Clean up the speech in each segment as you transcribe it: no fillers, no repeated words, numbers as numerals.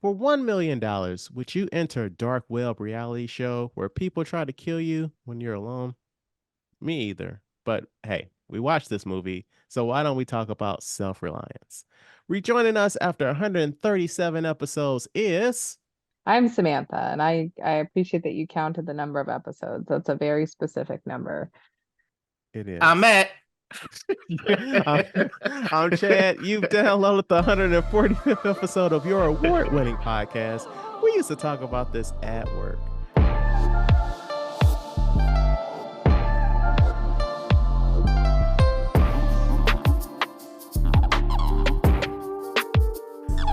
For $1 million, would you enter a dark web reality show where people try to kill you when you're alone? Me either. But hey, we watched this movie, so why don't we talk about Self Reliance? Rejoining us after 137 episodes is. I'm Samantha, and I appreciate that you counted the number of episodes. That's a very specific number. It I'm is. at. I'm, I'm Chad. You've downloaded the 145th episode of your award winning podcast. We used to talk about this at work.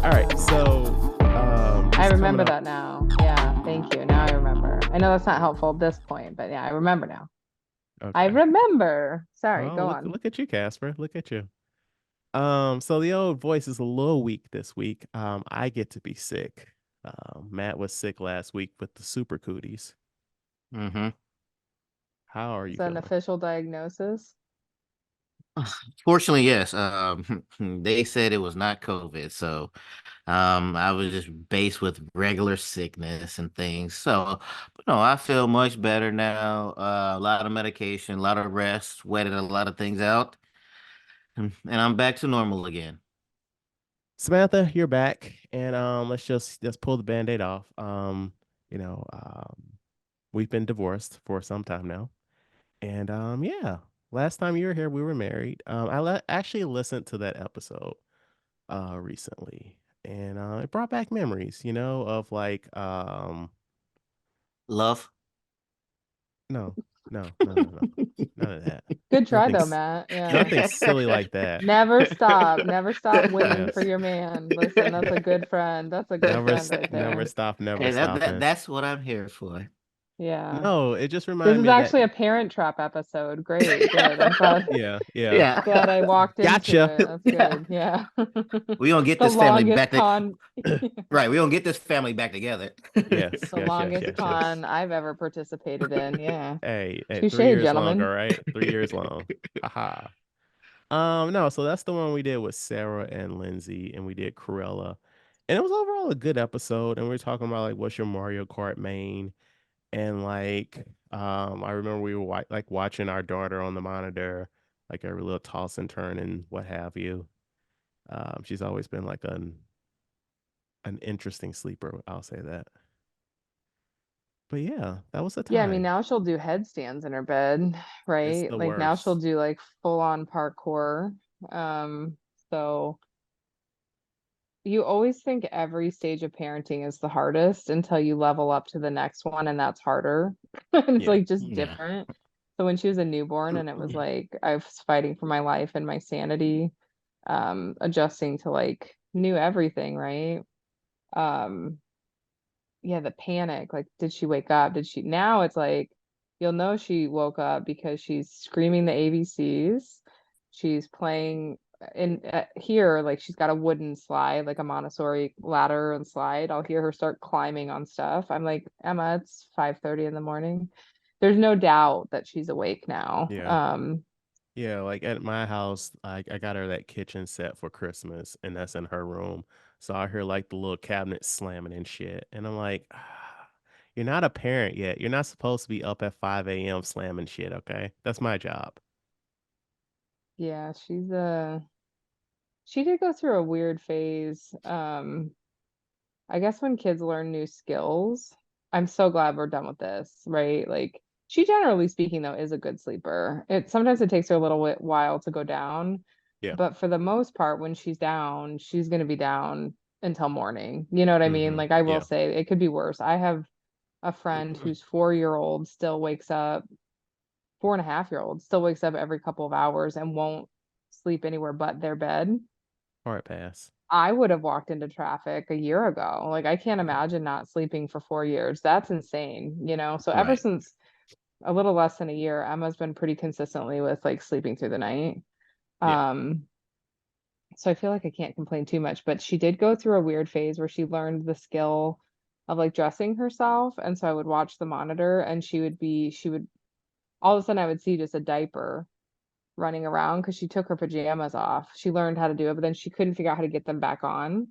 All right, so I just coming remember up. that now. Yeah, thank you. Now I remember. I know that's not helpful at this point, but yeah, I remember now. I Okay. remember. Sorry, Oh, go look on. look at you, Casper. Look at you. So the old voice is a little weak this week. I get to be sick. Matt was sick last week with the super cooties. hmm How are Is you that an feeling? official diagnosis? Fortunately, yes. They said it was not COVID, so I was just based with regular sickness and things. So, but no, I feel much better now. A lot of medication, a lot of rest, sweated a lot of things out, and I'm back to normal again. Samantha, you're back, and let's pull the band-aid off. You know, we've been divorced for some time now, and yeah, last time you were here, we were married. Actually listened to that episode recently, and it brought back memories, of like Love. no, no, no, no, no, none of that. Good try though, Nothing's Matt. Yeah. nothing silly like that. Never stop. Never stop winning for Yes. your man. Listen, that's a good friend. That's a good friend right Never there. stop, never Hey, stopping. that's what I'm here for. Yeah. No, it just This reminded is me of that. actually a Parent Trap episode. Great. Good. I'm glad Yeah, yeah. glad I Yeah. walked into Gotcha. it. That's Yeah. good. Yeah. We gonna get The this family longest back to con right. We gonna get this family back together. Yes, the yes, yes, longest yes, yes. con I've ever participated in. Yeah. Hey, Touche, 3 years long, all gentlemen. right? 3 years long. Haha. No, so that's the one we did with Sarah and Lindsay, and we did Cruella. And it was overall a good episode. And we were talking about like what's your Mario Kart main? And like I remember we were like watching our daughter on the monitor, like every little toss and turn and what have you. She's always been like an interesting sleeper, I'll say that. But yeah, that was the Yeah, I mean time. now she'll do headstands in her bed, It's right? the Like now she'll worst. do like full on parkour. So you always think every stage of parenting is the hardest until you level up to the next one and that's harder. It's Yeah. like just Yeah. different. So when she was a newborn and it was like I was fighting for my life and my sanity, adjusting to like new everything, right? Um, yeah, the panic, like did she wake up? Did she now it's like you'll know she woke up because she's screaming the ABCs. She's playing in here, like she's got a wooden slide, like a Montessori ladder and slide. I'll hear her start climbing on stuff. I'm like, Emma, it's 5:30 in the morning. There's no doubt that she's awake now. Yeah. Yeah, like at my house, I got her that kitchen set for Christmas, and that's in her room. So I hear like the little cabinet slamming and shit. And I'm like, you're not a parent yet. You're not supposed to be up at 5 a.m. slamming shit, okay? That's my job. Yeah, she did go through a weird phase. I guess when kids learn new skills, I'm so glad we're done with this, right? Like she generally speaking though is a good sleeper. It sometimes it takes her a little while to go down, Yeah. but for the most part when she's down, she's going to be down until morning. You know what I mean? Mm-hmm. Like I will Yeah. say it could be worse. I have a friend whose 4-year old still wakes up, 4.5-year old still wakes up every couple of hours and won't sleep anywhere but their bed. All right, pass. I would have walked into traffic a year ago. Like I can't imagine not sleeping for 4 years. That's insane, you know? So ever Right. since a little less than a year, Emma's been pretty consistently with like sleeping through the night. Yeah. Um, so I feel like I can't complain too much, but she did go through a weird phase where she learned the skill of like dressing herself. And so I would watch the monitor and she would all of a sudden I would see just a diaper running around because she took her pajamas off. She learned how to do it, but then she couldn't figure out how to get them back on.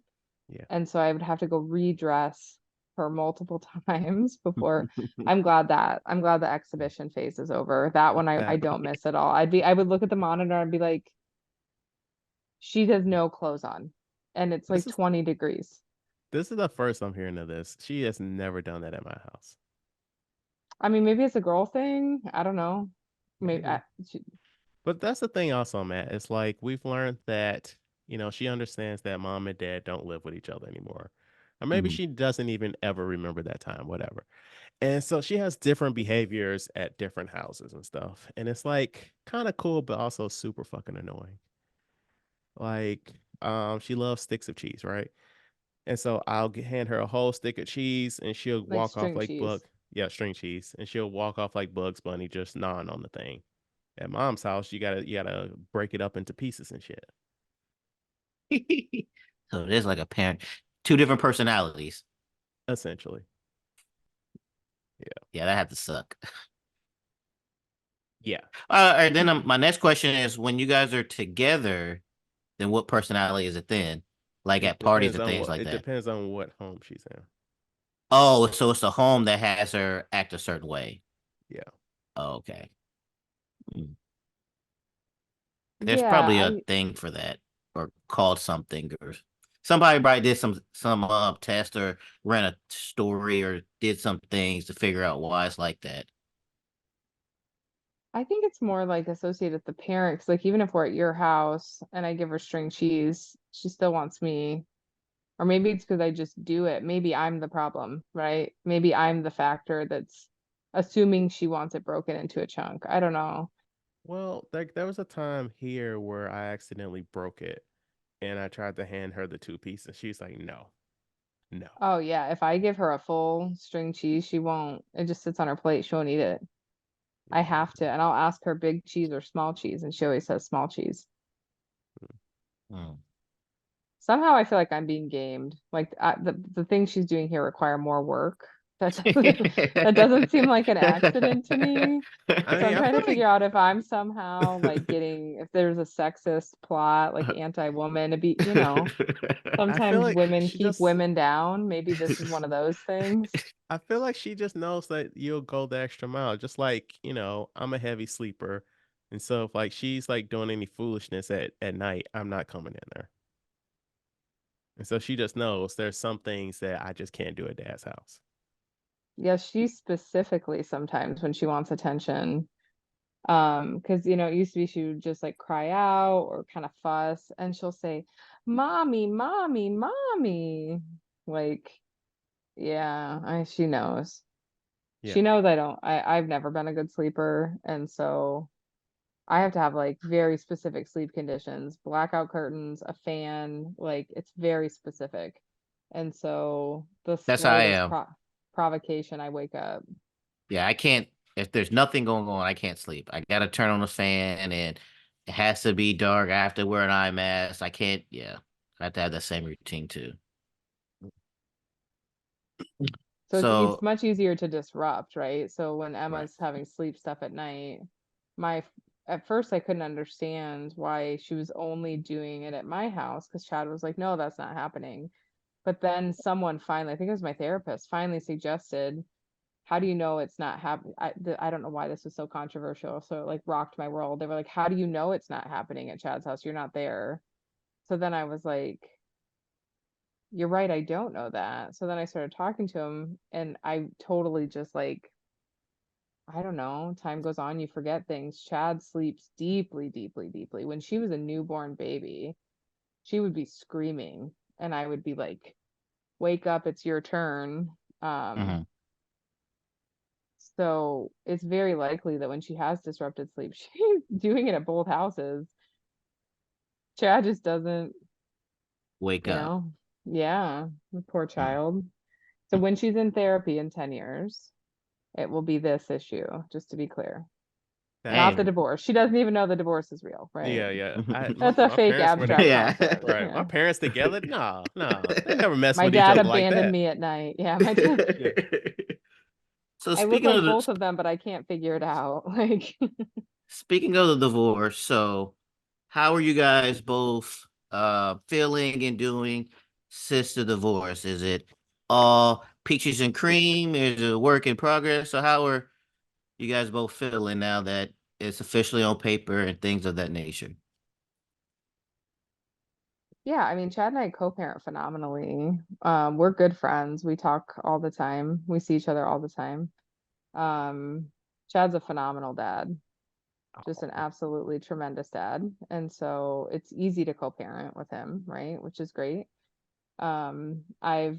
Yeah. And so I would have to go redress her multiple times before. I'm glad the exhibition phase is over. That one I don't miss at all. I would look at the monitor and be like, she has no clothes on. And it's This like is 20 degrees. this is the first I'm hearing of this. She has never done that at my house. I mean, maybe it's a girl thing. I don't know. Maybe Maybe. she, But that's the thing also, Matt. It's like we've learned that, she understands that mom and dad don't live with each other anymore. Or maybe Mhm. she doesn't even ever remember that time, whatever. And so she has different behaviors at different houses and stuff. And it's like kind of cool, but also super fucking annoying. Like, she loves sticks of cheese, right? And so hand her a whole stick of cheese and she'll like walk off string like cheese. yeah, string cheese. And she'll walk off like Bugs Bunny, just gnawing on the thing. At mom's house, you gotta break it up into pieces and shit. So there's like a parent, two different personalities. Essentially. Yeah. Yeah, that had to suck. Yeah. And then my next question is, when you guys are together, then what personality is it then? Like at parties and things like It that. depends on what home she's in. Oh, so it's the home that has her act a certain way. Yeah. Oh, okay. Mm. There's Yeah, probably a I thing for that, or called something, or somebody probably did some test or ran a story or did some things to figure out why it's like that. I think it's more like associated with the parents. Like even if we're at your house and I give her string cheese, she still wants me. Or maybe it's because I just do it. Maybe I'm the problem, right? Maybe I'm the factor that's assuming she wants it broken into a chunk. I don't know. Well, there was a time here where I accidentally broke it and I tried to hand her the two pieces. She's like, no, no. Oh yeah, if I give her a full string cheese, she won't. It just sits on her plate. She won't eat it. I Yeah. have to, and I'll ask her big cheese or small cheese, and she always says small cheese. Mm. Somehow I feel like I'm being gamed. Like the things she's doing here require more work. That doesn't seem like an accident to me. I So mean, I'm I trying feel to like figure out if I'm somehow like getting if there's a sexist plot, like anti-woman to be, I feel sometimes like women she keep just women down. Maybe this is one of those things. I feel like she just knows that you'll go the extra mile. Just like, I'm a heavy sleeper. And so if like she's like doing any foolishness at night, I'm not coming in there. And so she just knows there's some things that I just can't do at dad's house. Yes, she specifically sometimes when she wants attention. Because it used to be she would just like cry out or kind of fuss, and she'll say, "Mommy, mommy, mommy." Like, yeah, she knows. Yeah. She knows I've never been a good sleeper, and so I have to have like very specific sleep conditions, blackout curtains, a fan, like it's very specific. And so the That's how I slightest am. provocation, I wake up. Yeah, I can't. If there's nothing going on, I can't sleep. I gotta turn on the fan, and it has to be dark. I have to wear an eye mask. I can't. Yeah, I have to have that same routine too. So it's So much easier to disrupt, right? So when Right. Emma's having sleep stuff at night, my at first I couldn't understand why she was only doing it at my house because Chad was like, "No, that's not happening." But then someone finally, I think it was my therapist, finally suggested, "How do you know it's not happening?" I don't know why this was so controversial. So it like rocked my world. They were like, "How do you know it's not happening at Chad's house? You're not there." So then I was like, you're right, I don't know that. So then I started talking to him and I totally just like, I don't know, time goes on, you forget things. Chad sleeps deeply, deeply, deeply. When she was a newborn baby, she would be screaming and I would be like, wake up, it's your turn. Um, mhm, so it's very likely that when she has disrupted sleep, she's doing it at both houses. Chad just doesn't, wake you up. know, yeah, the poor Mm. child. So when she's in therapy in 10 years, it will be this issue, just to be clear. That Not the Hey. divorce. She doesn't even know the divorce is real, right? yeah, yeah. I my, That's a my fake parents were abstract Yeah. concept. right. My Yeah. parents together? No, no. They never messed My with each dad other like abandoned that. me at night. Yeah, my dad. Yeah. So I look like both of them, but I can't figure it out. Like, speaking of the divorce, so how are you guys both feeling and doing since the divorce? Is it all peaches and cream? Is it a work in progress? So how are you guys both feeling now that it's officially on paper and things of that nature? Yeah, I mean, Chad and I co-parent phenomenally. We're good friends. We talk all the time. We see each other all the time. Um, Chad's a phenomenal dad, just an absolutely tremendous dad. And so it's easy to co-parent with him, right? Which is great. I've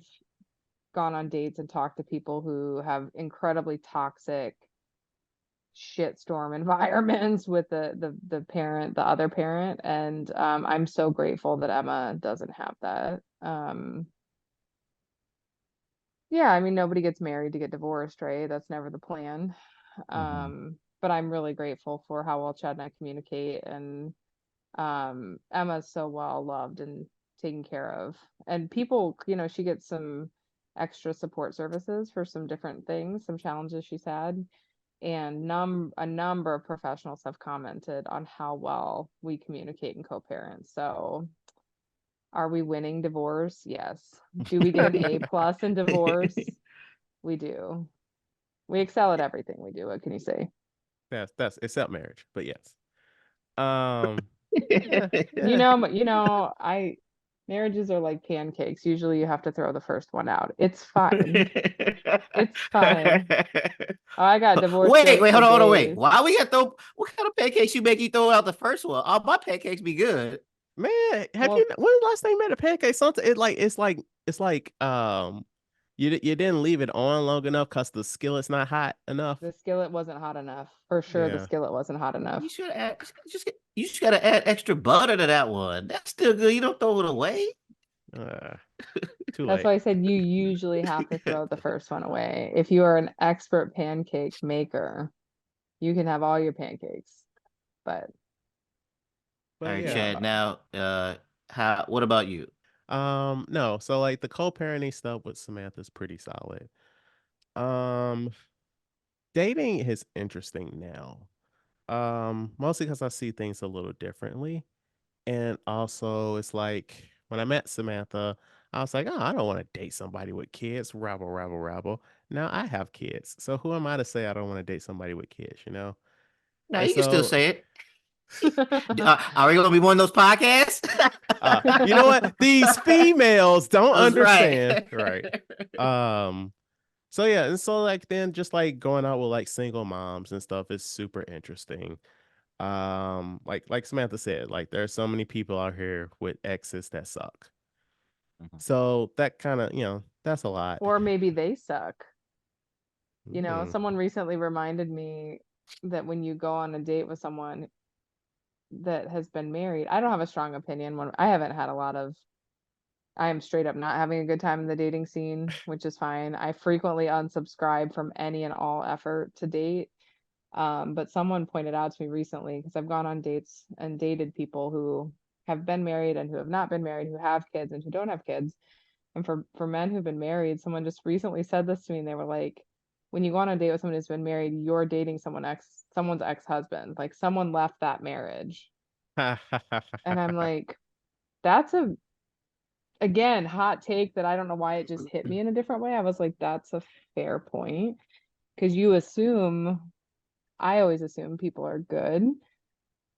gone on dates and talked to people who have incredibly toxic shitstorm environments with the parent, the other parent, and I'm so grateful that Emma doesn't have that. Yeah, I mean, nobody gets married to get divorced, right? That's never the plan. Mm-hmm. But I'm really grateful for how well Chad and I communicate, and Emma's so well loved and taken care of. And people, she gets some extra support services for some different things, some challenges she's had. And a number of professionals have commented on how well we communicate and co-parent. So are we winning divorce? Yes. Do we get an A plus in divorce? We do. We excel at everything we do. What can you say? That's except marriage, but yes. Yeah, You yeah. know, but I marriages are like pancakes. Usually you have to throw the first one out. It's fine. It's fine. Oh, I got divorce jokes Wait, for hold on, wait. days. Why we got throw? What kind of pancakes you make? You throw out the first one? All my pancakes be good. Man, have you Well, when was the last time you made a pancake? Something it's like you didn't leave it on long enough because the skillet's not hot enough. the skillet wasn't hot enough. For sure, the Yeah. skillet wasn't hot enough. You should add. You just gotta add extra butter to that one. That's still good. You don't throw it away. Uh, Too That's late. why I said you usually have to throw the first one away. If you are an expert pancake maker, you can have all your pancakes. But All But right, yeah. Chad. yeah, Now, how? What about you? No, so like the co-parenting stuff with Samantha's pretty solid. Um, Dating is interesting now. Mostly because I see things a little differently. And also it's like when I met Samantha, I was like, oh, I don't want to date somebody with kids. Rabble, rabble, rabble. Now I have kids. So who am I to say I don't want to date somebody with kids, you know? No, And you can still so say it. Are we gonna be one of those podcasts? you know what? These females don't That's right. understand. Right. Um, so yeah, and so like then just like going out with like single moms and stuff is super interesting. Like Samantha said, like there's so many people out here with exes that suck. Mhm. So that kind of, that's a lot. or maybe they suck. Mm. Someone recently reminded me that when you go on a date with someone that has been married, I don't have a strong opinion when I haven't had a lot of I am straight up not having a good time in the dating scene, which is fine. I frequently unsubscribe from any and all effort to date. But someone pointed out to me recently, because I've gone on dates and dated people who have been married and who have not been married, who have kids and who don't have kids. And for men who've been married, someone just recently said this to me, and they were like, when you go on a date with someone who's been married, you're dating someone's ex-husband. Like someone left that marriage. And I'm like, that's a again, hot take that I don't know why it just hit me in a different way. I was like, that's a fair point. Because I always assume people are good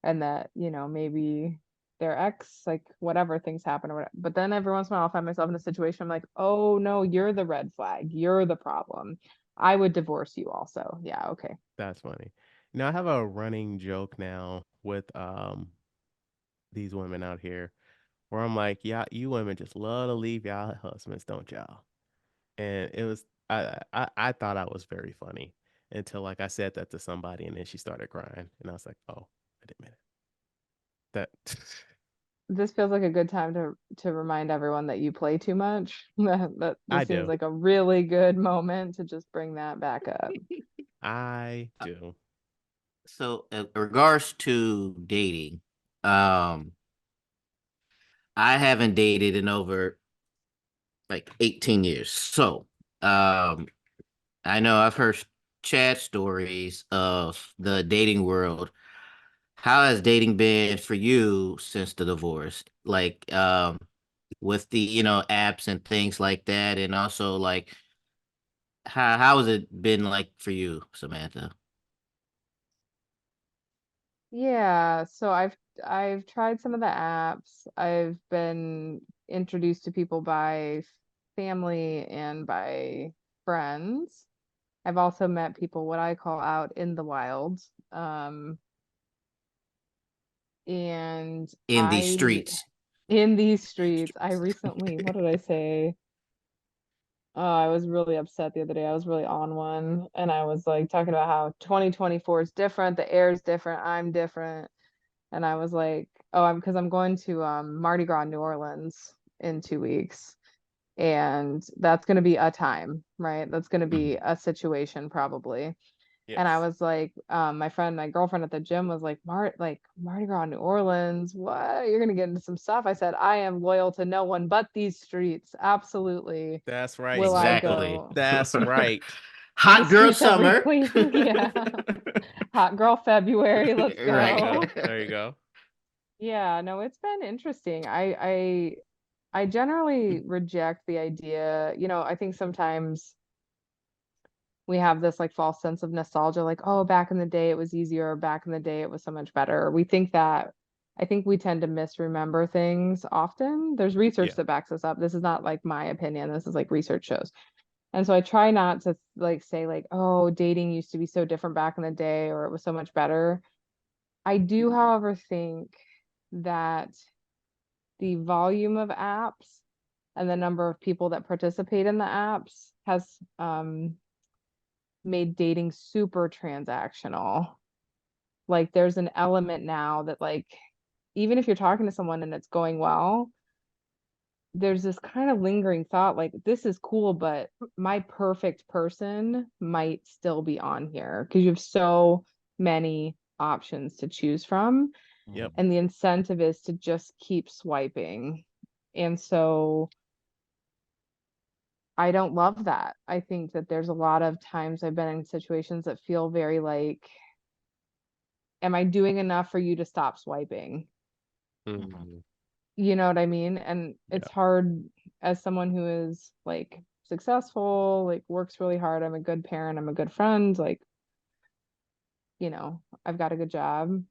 and that, maybe their ex, like whatever things happen or whatever. But then every once in a while, I'll find myself in a situation, I'm like, oh no, you're the red flag. You're the problem. I would divorce you also. Yeah, okay. That's funny. I have a running joke now with these women out here where I'm like, yeah, you women just love to leave y'all husbands, don't y'all? And it was I thought I was very funny until like I said that to somebody and then she started crying and I was like, oh, I didn't mean it. That This feels like a good time to remind everyone that you play too much. That I this seems do. like a really good moment to just bring that back up. I do. So, in regards to dating, um, I haven't dated in over like 18 years. So, um, I know I've heard chat stories of the dating world. How has dating been for you since the divorce? Like, with the apps and things like that, and also like how has it been like for you, Samantha? Yeah, so I've tried some of the apps. I've been introduced to people by family and by friends. I've also met people what I call out in the wild. And In these streets. in these streets, I recently, what did I say? Oh, I was really upset the other day. I was really on one, and I was like talking about how 2024 is different, the air is different, I'm different. And I was like, oh, I'm because I'm going to Mardi Gras New Orleans in 2 weeks. And that's going to be a time, right? That's going to be Mhm. a situation probably. And I Yes. was like, my girlfriend at the gym was like, Mardi Gras New Orleans, what? You're gonna get into some stuff. I said, I am loyal to no one but these streets. Absolutely That's right, will I Samantha. Exactly. go. That's right. The Hot girl streets have summer. reclaimed. Yeah. Hot girl February, let's There you Right. go. go. There you go. Yeah, no, it's been interesting. I generally reject the idea, I think sometimes we have this like false sense of nostalgia, like, oh, back in the day it was easier, back in the day it was so much better. We think that, I think we tend to misremember things often. There's research Yeah. that backs this up. This is not like my opinion. This is like research shows. And so I try not to like say like, oh, dating used to be so different back in the day or it was so much better. I do, however, think that the volume of apps and the number of people that participate in the apps has made dating super transactional. Like there's an element now that like even if you're talking to someone and it's going well, there's this kind of lingering thought like this is cool, but my perfect person might still be on here because you have so many options to choose from, Yep. Mhm. and the incentive is to just keep swiping. And so I don't love that. I think that there's a lot of times I've been in situations that feel very like, am I doing enough for you to stop swiping? Mhm. Mhm. You know what I mean? And Yeah. it's hard as someone who is like successful, like works really hard. I'm a good parent, I'm a good friend, like, I've got a good job.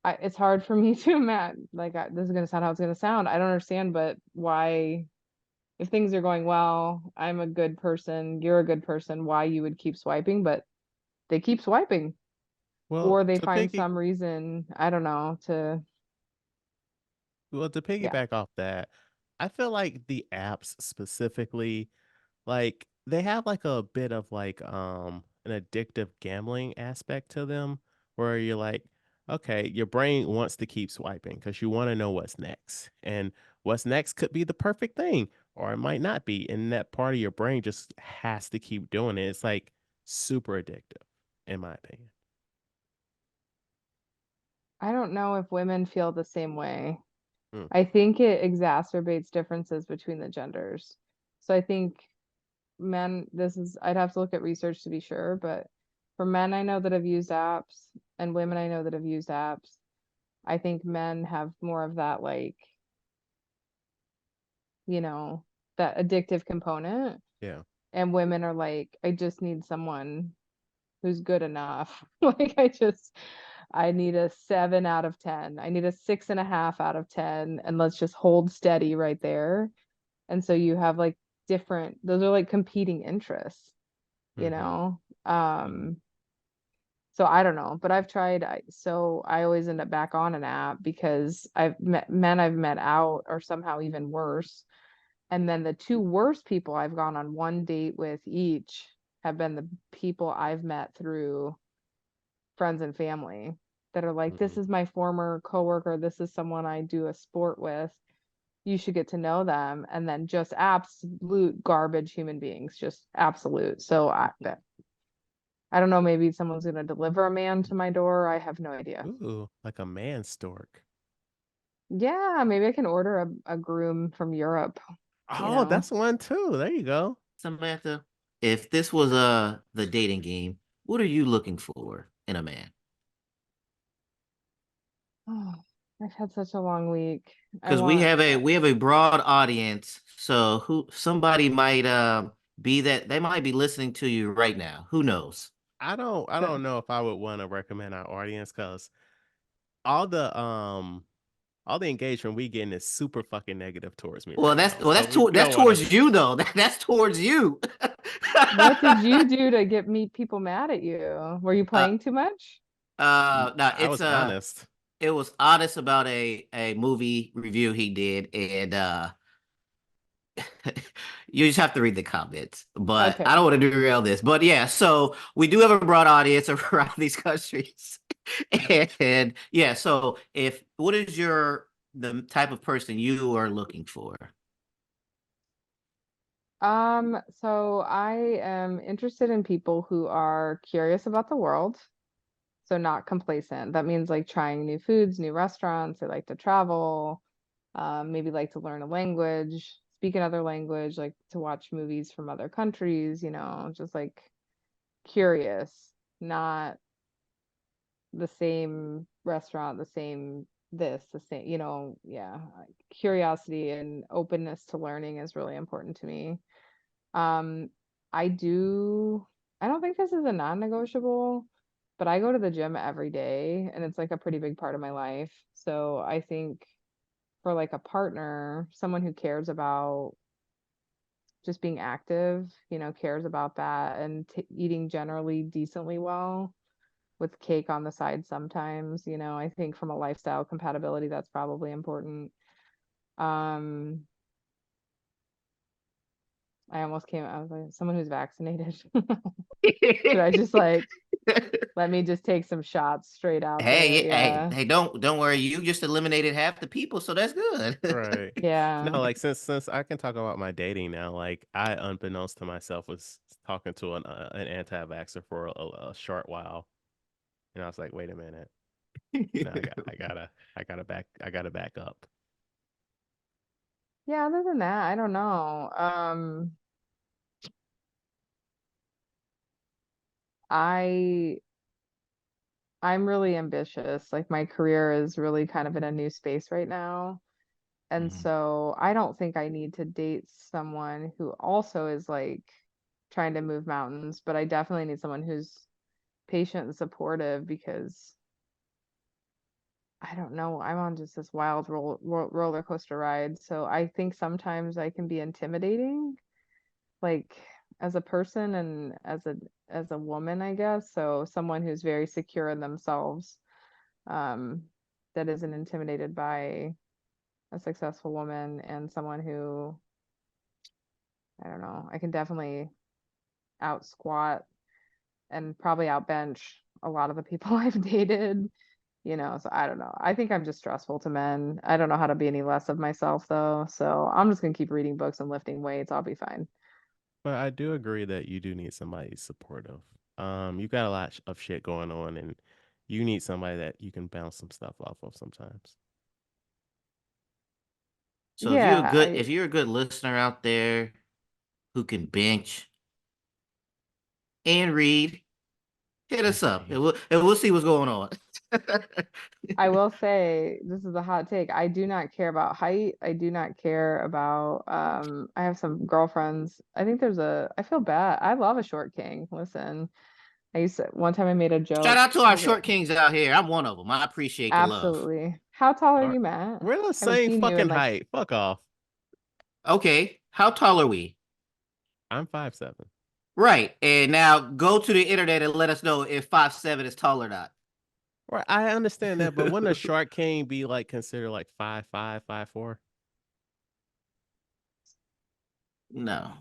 It's hard for me to imagine, like, this is going to sound how it's going to sound. I don't understand, but why, if things are going well, I'm a good person, you're a good person, why you would keep swiping, but they keep swiping, Well, or they to find piggy some reason, I don't know, well, to yeah. piggyback off that, I feel like the apps specifically, like they have like a bit of like an addictive gambling aspect to them where you're like, okay, your brain wants to keep swiping because you want to know what's next. And what's next could be the perfect thing or it might not be. And that part of your brain just has to keep doing it. It's like super addictive, in my opinion. I don't know if women feel the same way. Mm, I think it exacerbates differences between the genders. So I think men, I'd have to look at research to be sure, but for men I know that have used apps and women I know that have used apps, I think men have more of that, like, you know, that addictive component. yeah. And women are like, I just need someone who's good enough. Like, I need a 7 out of 10. I need a 6.5 out of 10. And let's just hold steady right there. And so you have like those are like competing interests, you Hmm. know? So I don't know, but I've tried, so I always end up back on an app because I've met out or somehow even worse. And then the two worst people I've gone on one date with each have been the people I've met through friends and family that are like, this Hmm. is my former coworker, this is someone I do a sport with. You should get to know them. And then just absolute garbage human beings, just absolute. So I don't know, maybe someone's gonna deliver a man to my door. I have no idea. Ooh, like a man stork. Yeah, maybe I can order a groom from Europe, you Oh, know. that's one too. There you go. Samantha, if this was the dating game, what are you looking for in a man? Oh, I've had such a long week. I Because want, we have a broad audience, so who somebody might be that they might be listening to you right now. Who knows? I so, don't know if I would want to recommend our audience because all the um all the engagement we getting is super fucking negative towards me right now. So we That's don't want to. towards you though. That's towards you. what did you do to get me people mad at you? Were you uh playing too much? no, I was honest. it was honest about a movie review he did, and you just have to read the comments. But I Okay. don't want to derail this. But yeah, so we do have a broad audience around these countries. And yeah, so if what is your the type of person you are looking for? So I am interested in people who are curious about the world, so not complacent. That means like trying new foods, new restaurants. They like to travel, maybe like to learn a language, speak another language, like to watch movies from other countries, just like curious, not the same restaurant, the same this, the same, yeah. Curiosity and openness to learning is really important to me. Um, I do, I don't think this is a non-negotiable, but I go to the gym every day and it's like a pretty big part of my life. So I think for like a partner, someone who cares about just being active, cares about that and eating generally decently well with cake on the side sometimes, I think from a lifestyle compatibility, that's probably important. Um, I was like, someone who's vaccinated. Should I just like let me just take some shots straight out there? Yeah. Hey, don't worry. You just eliminated half the people, so that's good. Right. Yeah. No, like since I can talk about my dating now, like I unbeknownst to myself was talking to an anti-vaxxer for a short while, and I was like, wait a minute, I gotta back up. Yeah, other than that, I don't know. I I'm really ambitious. Like my career is really kind of in a new space right now. And Mhm. so I don't think I need to date someone who also is like trying to move mountains, but I definitely need someone who's patient and supportive because I don't know, I'm on just this wild roller coaster ride. So I think sometimes I can be intimidating, like as a person and as a woman, I guess. So someone who's very secure in themselves, um, that isn't intimidated by a successful woman and someone who, I don't know, I can definitely out squat and probably out bench a lot of the people I've dated, so I don't know. I think I'm just stressful to men. I don't know how to be any less of myself though. So I'm just gonna keep reading books and lifting weights. I'll be fine. But I do agree that you do need somebody supportive. You got a lot of shit going on, and you need somebody that you can bounce some stuff off of sometimes. So Yeah, I if you're a good listener out there who can bench and read, hit And us up read. and we'll see what's going on. I will say this is a hot take. I do not care about height. I do not care about I have some girlfriends. I feel bad. I love a short king. Listen, one time I made a Shout joke. out to I our was like, short kings out here. I'm one of them. I appreciate the love. absolutely. How tall are All right. you, Matt? We're the I haven't same seen you in fucking like height. Fuck off. Okay, how tall are we? I'm 5'7". Right. And now go to the internet and let us know if 5'7" is tall or not. Right, I understand that, but wouldn't a shark king be like considered like 5'5", 5'4"? No.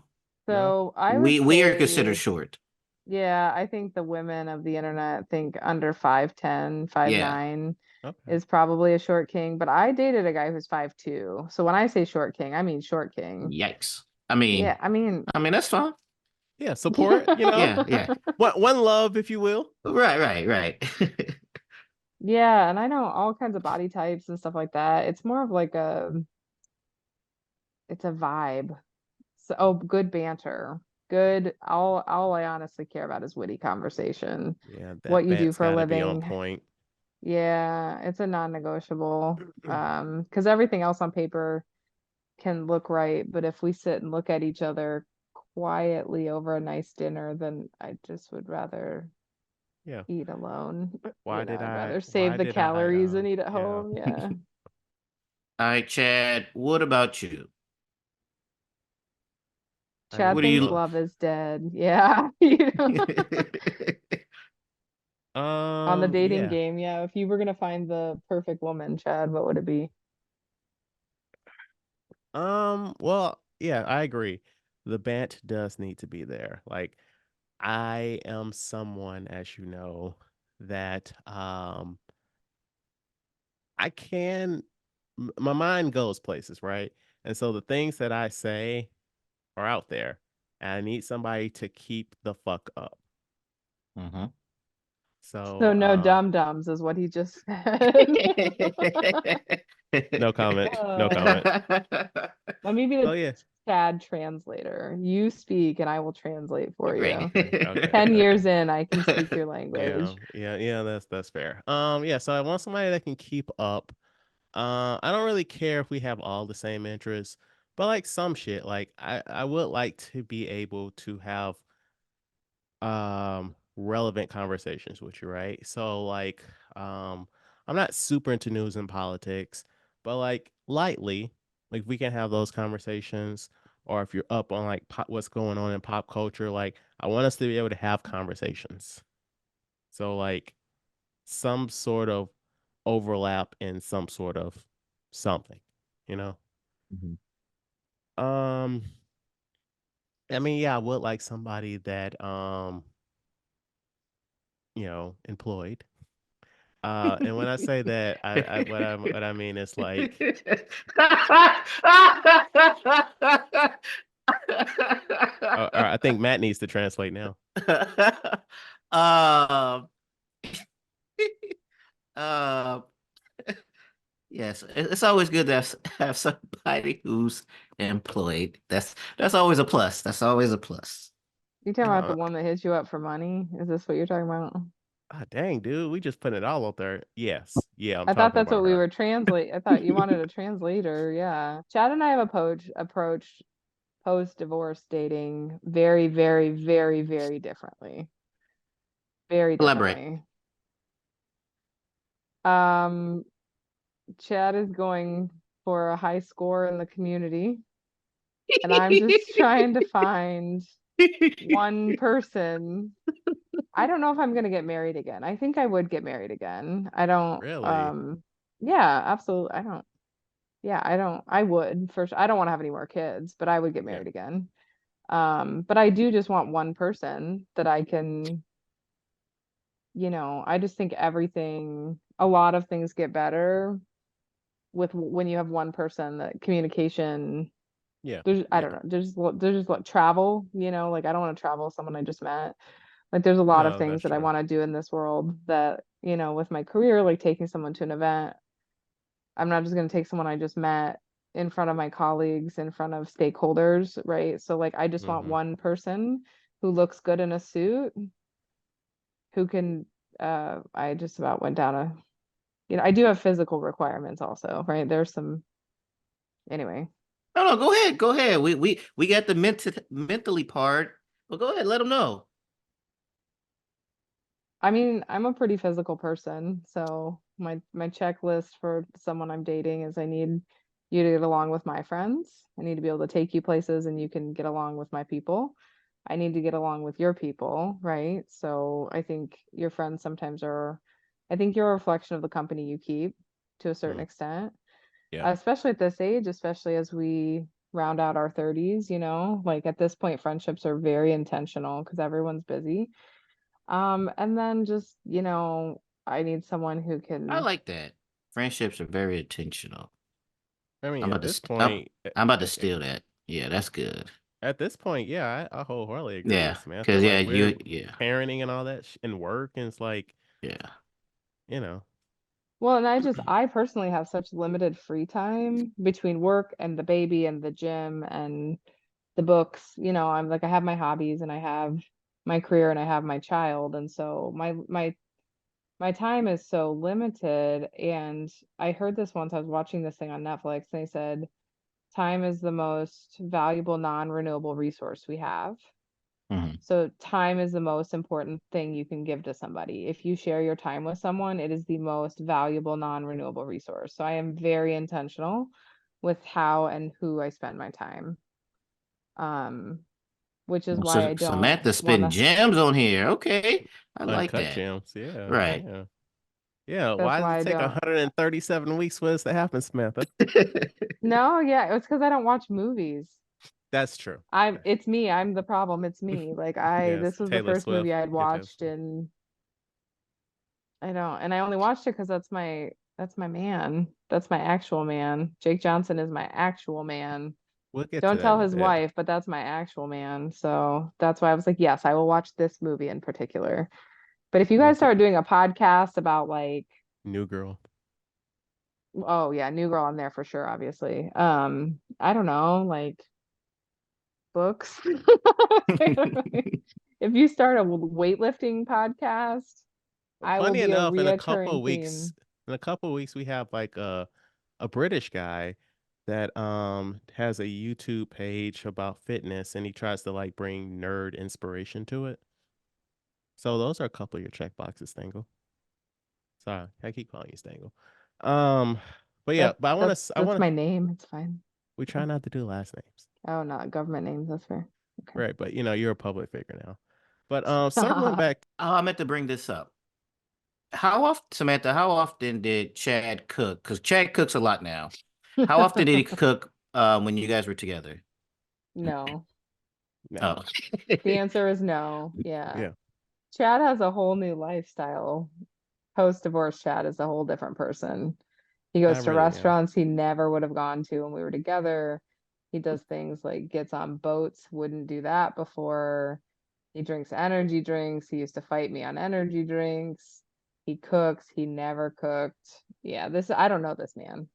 No. So I would We are considered say, short. yeah, I think the women of the internet think under 5'10", five Yeah. nine Okay. is probably a short king, but I dated a guy who's 5'2". So when I say short king, I mean short king. Yikes. Yeah, I mean, I mean that's fine. Yeah, support. Yeah, yeah. One love, if you will. Right. yeah, and I know all kinds of body types and stuff like that. It's more of like it's a vibe. So, oh, good banter. Good. All I honestly care about is witty conversation. Yeah, What that you do bat's for a got to be on living, point. Yeah, it's a non-negotiable. Because everything else on paper can look right, but if we sit and look at each other quietly over a nice dinner, then I just would rather Yeah. eat alone. Why did I'd I? rather Why save the did I? calories and eat at Yeah. home. Yeah. All right, Chad, what about you? I need Chad What do to thinks you cook. love is dead. Yeah. You know? On the dating Yeah. game, yeah. If you were gonna find the perfect woman, Chad, what would it be? Well, yeah, I agree. The bant does need to be there. Like, I am someone, as you know, that I can my mind goes places, right? And so the things that I say are out there. And I need somebody to keep the fuck up. Mhm. So So, no dum-dums is what he just said. no comment. No comment. Uh, Let me be So the yeah. Chad translator. You speak and I will translate for Great. you. Okay. Okay. 10 Okay. years in, I can speak your Yeah. language. Yeah. Yeah. That's fair. Yeah. So I want somebody that can keep up. I don't really care if we have all the same interests, but like some shit, like I would like to be able to have relevant conversations with you, right? So like I'm not super into news and politics, but like lightly, like we can have those conversations, or if you're up on like what's going on in pop culture, like I want us to be able to have conversations. So like some sort of overlap in some sort of something, you know? Mhm. Um I mean, yeah, I would like somebody that employed. And when I say that, what I mean is like, or I think Matt needs to translate now. um, uh, yes, it's always good to have somebody who's employed. That's always a plus. That's always a plus. You talking about the Uh, one that hits you up for money? Is this what you're talking about? dang, dude, we just put it all up there. Yes, yeah, I'm I thought talking that's about what we her. were translate. I thought you wanted a translator. Yeah. Chad and I have approached post-divorce dating very, very, very, very differently. Very Elaborate. differently. Um, Chad is going for a high score in the community, and I'm just trying to find one person. I don't know if I'm gonna get married again. I think I would get married again. I don't, Really? yeah, absolutely. I don't, I would for sure. I don't want to have any more kids, but I would get Yeah. married again. But I do just want one person that I can, I just think a lot of things get better with when you have one person that communication Yeah. there's I Yeah. don't know there's just what travel, like I don't want to travel with someone I just met. Like there's a lot of No, things that's that I true. want to do in this world that, with my career, like taking someone to an event. I'm not just going to take someone I just met in front of my colleagues, in front of stakeholders, right? So like I just want Hmm. one person who looks good in a suit, who can I just about went down I do have physical requirements also, right? There's some anyway. No, no, go ahead, go ahead. We got the mentally part. Well, go ahead, let them know. I mean, I'm a pretty physical person, so my checklist for someone I'm dating is I need you to get along with my friends. I need to be able to take you places and you can get along with my people. I need to get along with your people, right? So I think your friends sometimes I think you're a reflection of the company you keep to a certain Mm. extent, Yeah. especially at this age, especially as we round out our 30s, like at this point, friendships are very intentional because everyone's busy. And then just, I need someone who I can, like that. Friendships are very intentional. I mean, I'm at about to this st- I'm, point, I'm about to steal that. Yeah, that's good. yeah, I wholeheartedly agree Yeah, with Samantha. cause yeah, Like we're yeah, parenting and all that and work, and it's like, yeah. you know, well, and I personally have such limited free time between work and the baby and the gym and the books. I'm like, I have my hobbies and I have my career and I have my child. And so my my time is so limited. And I heard this once, I was watching this thing on Netflix, and they said time is the most valuable non-renewable resource we have. Mhm. So time is the most important thing you can give to somebody. If you share your time with someone, it is the most valuable non-renewable resource. So I am very intentional with how and who I spend my time. Um, which is why So I don't Samantha want spitting to, gems on here. Okay, I like Uncut that. gems. Yeah, Right. yeah. Yeah. that's Why does why it I take don't. 137 weeks for this to happen, Samantha? No, yeah, it's because I don't watch movies. That's true. That's It's me. I'm the problem. It's me. Like yes. this was the Taylor first movie Swift I had and Taylor watched, Swift. and I don't, and I only watched it because that's my man. That's my actual man. Jake Johnson is my actual man. We'll get to Don't that tell in a his bit. wife, but that's my actual man. So that's why I was like, yes, I will watch this movie in particular. But if you We'll guys get start doing a podcast about like, New Girl. oh yeah, New Girl, I'm there for sure, obviously. I don't know, like books. If you start a weightlifting podcast, Well, I will funny be a enough, reoccurring theme. in a couple of weeks, we have like a British guy that has a YouTube page about fitness, and he tries to like bring nerd inspiration to it. So those are a couple of your check boxes, Stangle. Sorry, I keep calling you Stangle. Um, but yeah, but I That's want my to. name. It's fine. We try not to do last names, Oh, not government names. That's fair. Okay. right? But you know, you're a public figure now. But circling back, Oh, I meant to bring this up. How often, Samantha? How often did Chad cook? Because Chad cooks a lot now. How often did he cook when you guys were together? No. no, Oh, The answer is no. Yeah. yeah, Chad has a whole new lifestyle. Post-divorce Chad is a whole different person. He I goes to really am. restaurants he never would have gone to when we were together. He does things like gets on boats, wouldn't do that before. He drinks energy drinks. He used to fight me on energy drinks. He cooks. He never cooked. Yeah, this I don't know this man.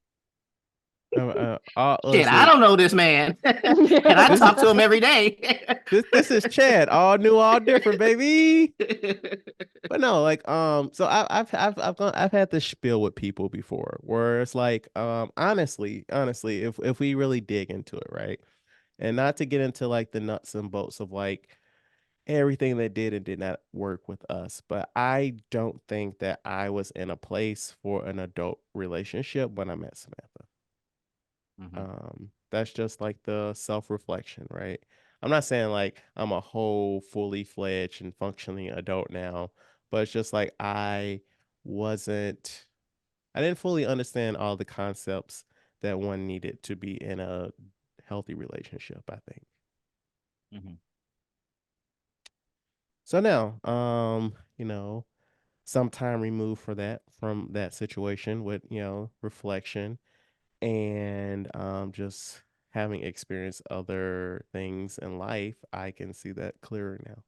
shit! I Honestly, don't know this man, and I this talk to him every day. this is Chad, all new, all different, baby. But no, like so I've had this spiel with people before where it's like honestly, if we really dig into it, right, and not to get into like the nuts and bolts of like everything that did and did not work with us, but I don't think that I was in a place for an adult relationship when I met Samantha. Mhm, That's just like the self-reflection, right? I'm not saying like I'm a whole fully fledged and functioning adult now, but it's just like wasn't I didn't fully understand all the concepts that one needed to be in a healthy relationship, I think. mhm. So now, you know, some time removed for that from that situation with, you know, reflection and just having experienced other things in life, I can see that clearer now.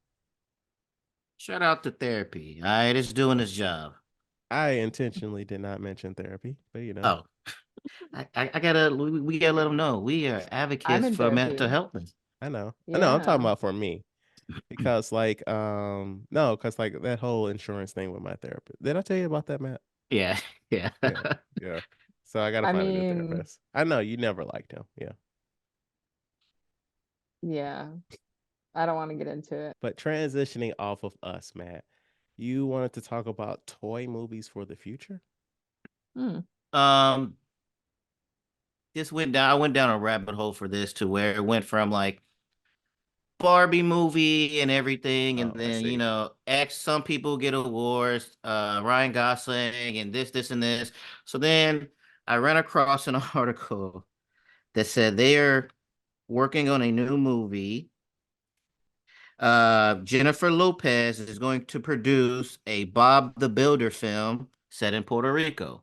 Shout out to therapy. All right, it's doing its job. I intentionally did not mention therapy, but you know, Oh, I gotta we gotta let them know we are I'm advocates in for mental therapy. health. I know, I'm talking Yeah. about for me because like, no, because like that whole insurance thing with my therapist. Did I tell you about that, Matt? Yeah, yeah. Yeah, yeah. So I got to I find a new mean, therapist. I know you never liked him. Yeah. yeah. I don't want to get into it. But transitioning off of us, Matt, you wanted to talk about toy movies for the future? Hmm. um, this went down. I went down a rabbit hole for this to where it went from like Barbie movie and everything, and Oh, I then see. X. Some people get awards. Ryan Gosling and this, and this. So then I ran across an article that said they're working on a new movie. Jennifer Lopez is going to produce a Bob the Builder film set in Puerto Rico.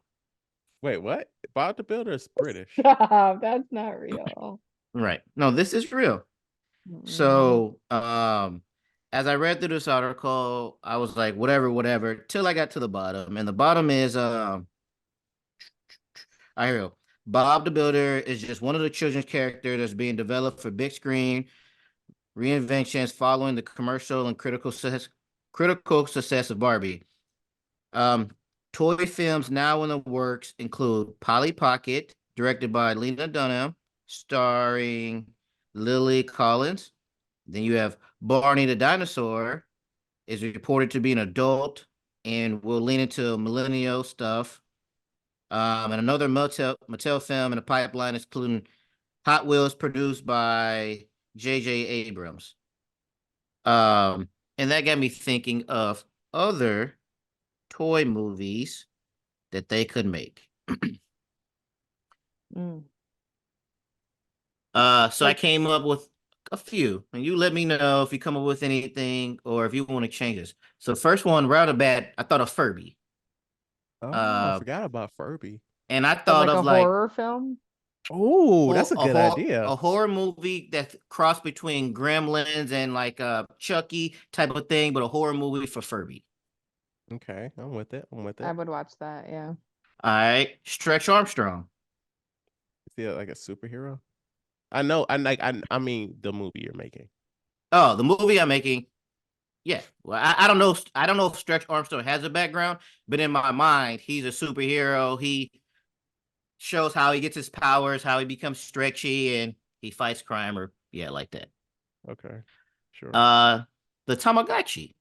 Wait, what? Bob the Builder is British. Stop. That's not real. Right. No, this is real. Mm. So, as I read through this article, I was like, whatever, whatever, till I got to the bottom. And the bottom is, I hear Bob the Builder is just one of the children's characters that's being developed for big screen reinventions following the commercial and critical success of Barbie. Um, Toy films now in the works include Polly Pocket, directed by Lena Dunham, starring Lily Collins. Then you have Barney the Dinosaur, is reported to be an adult and will lean into millennial stuff. And another Mattel film in the pipeline, including Hot Wheels, produced by J.J. Abrams. Um, and that got me thinking of other toy movies that they could make. Mm. So I Like, came up with a few, and you let me know if you come up with anything or if you want to change this. So first one, right off the bat, I thought of Furby. Oh, I Uh, forgot about Furby. and I but thought like of a like horror film? Oh, that's a good idea. a horror movie that's cross between Gremlins and like Chucky type of thing, but a horror movie for Furby. Okay, I'm with it. I'm with I it. would watch that, yeah. All right, Stretch Armstrong. Is he like a superhero? I know. I mean the movie you're making. Oh, the movie I'm making. Yeah, well, I don't know. I don't know if Stretch Armstrong has a background, but in my mind, he's a superhero. He shows how he gets his powers, how he becomes stretchy, and he fights crime, or yeah, like that. Okay, sure. Uh, the Tamagotchi.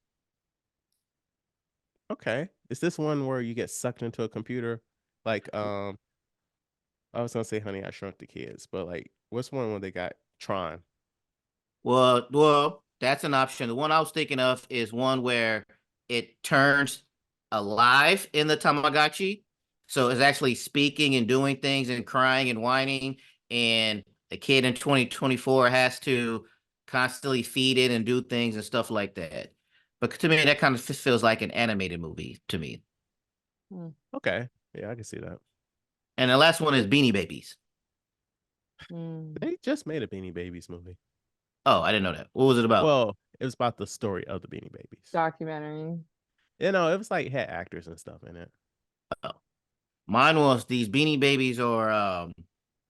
Okay, is this one where you get sucked into a computer? Like, I was gonna say Honey, I Shrunk the Kids, but like, what's one where they got Tron? Well, that's an option. The one I was thinking of is one where it turns alive in the Tamagotchi. So it's actually speaking and doing things and crying and whining. And the kid in 2024 has to constantly feed it and do things and stuff like that. But to me, that kind of feels like an animated movie to me. Mm. Okay, yeah, I can see that. And the last one is Beanie Babies. Mm. They just made a Beanie Babies movie. Oh, I didn't know that. What was it about? Well, it was about the story of the Beanie Babies. Documentary. It was like had actors and stuff in it, Oh, mine was these Beanie Babies or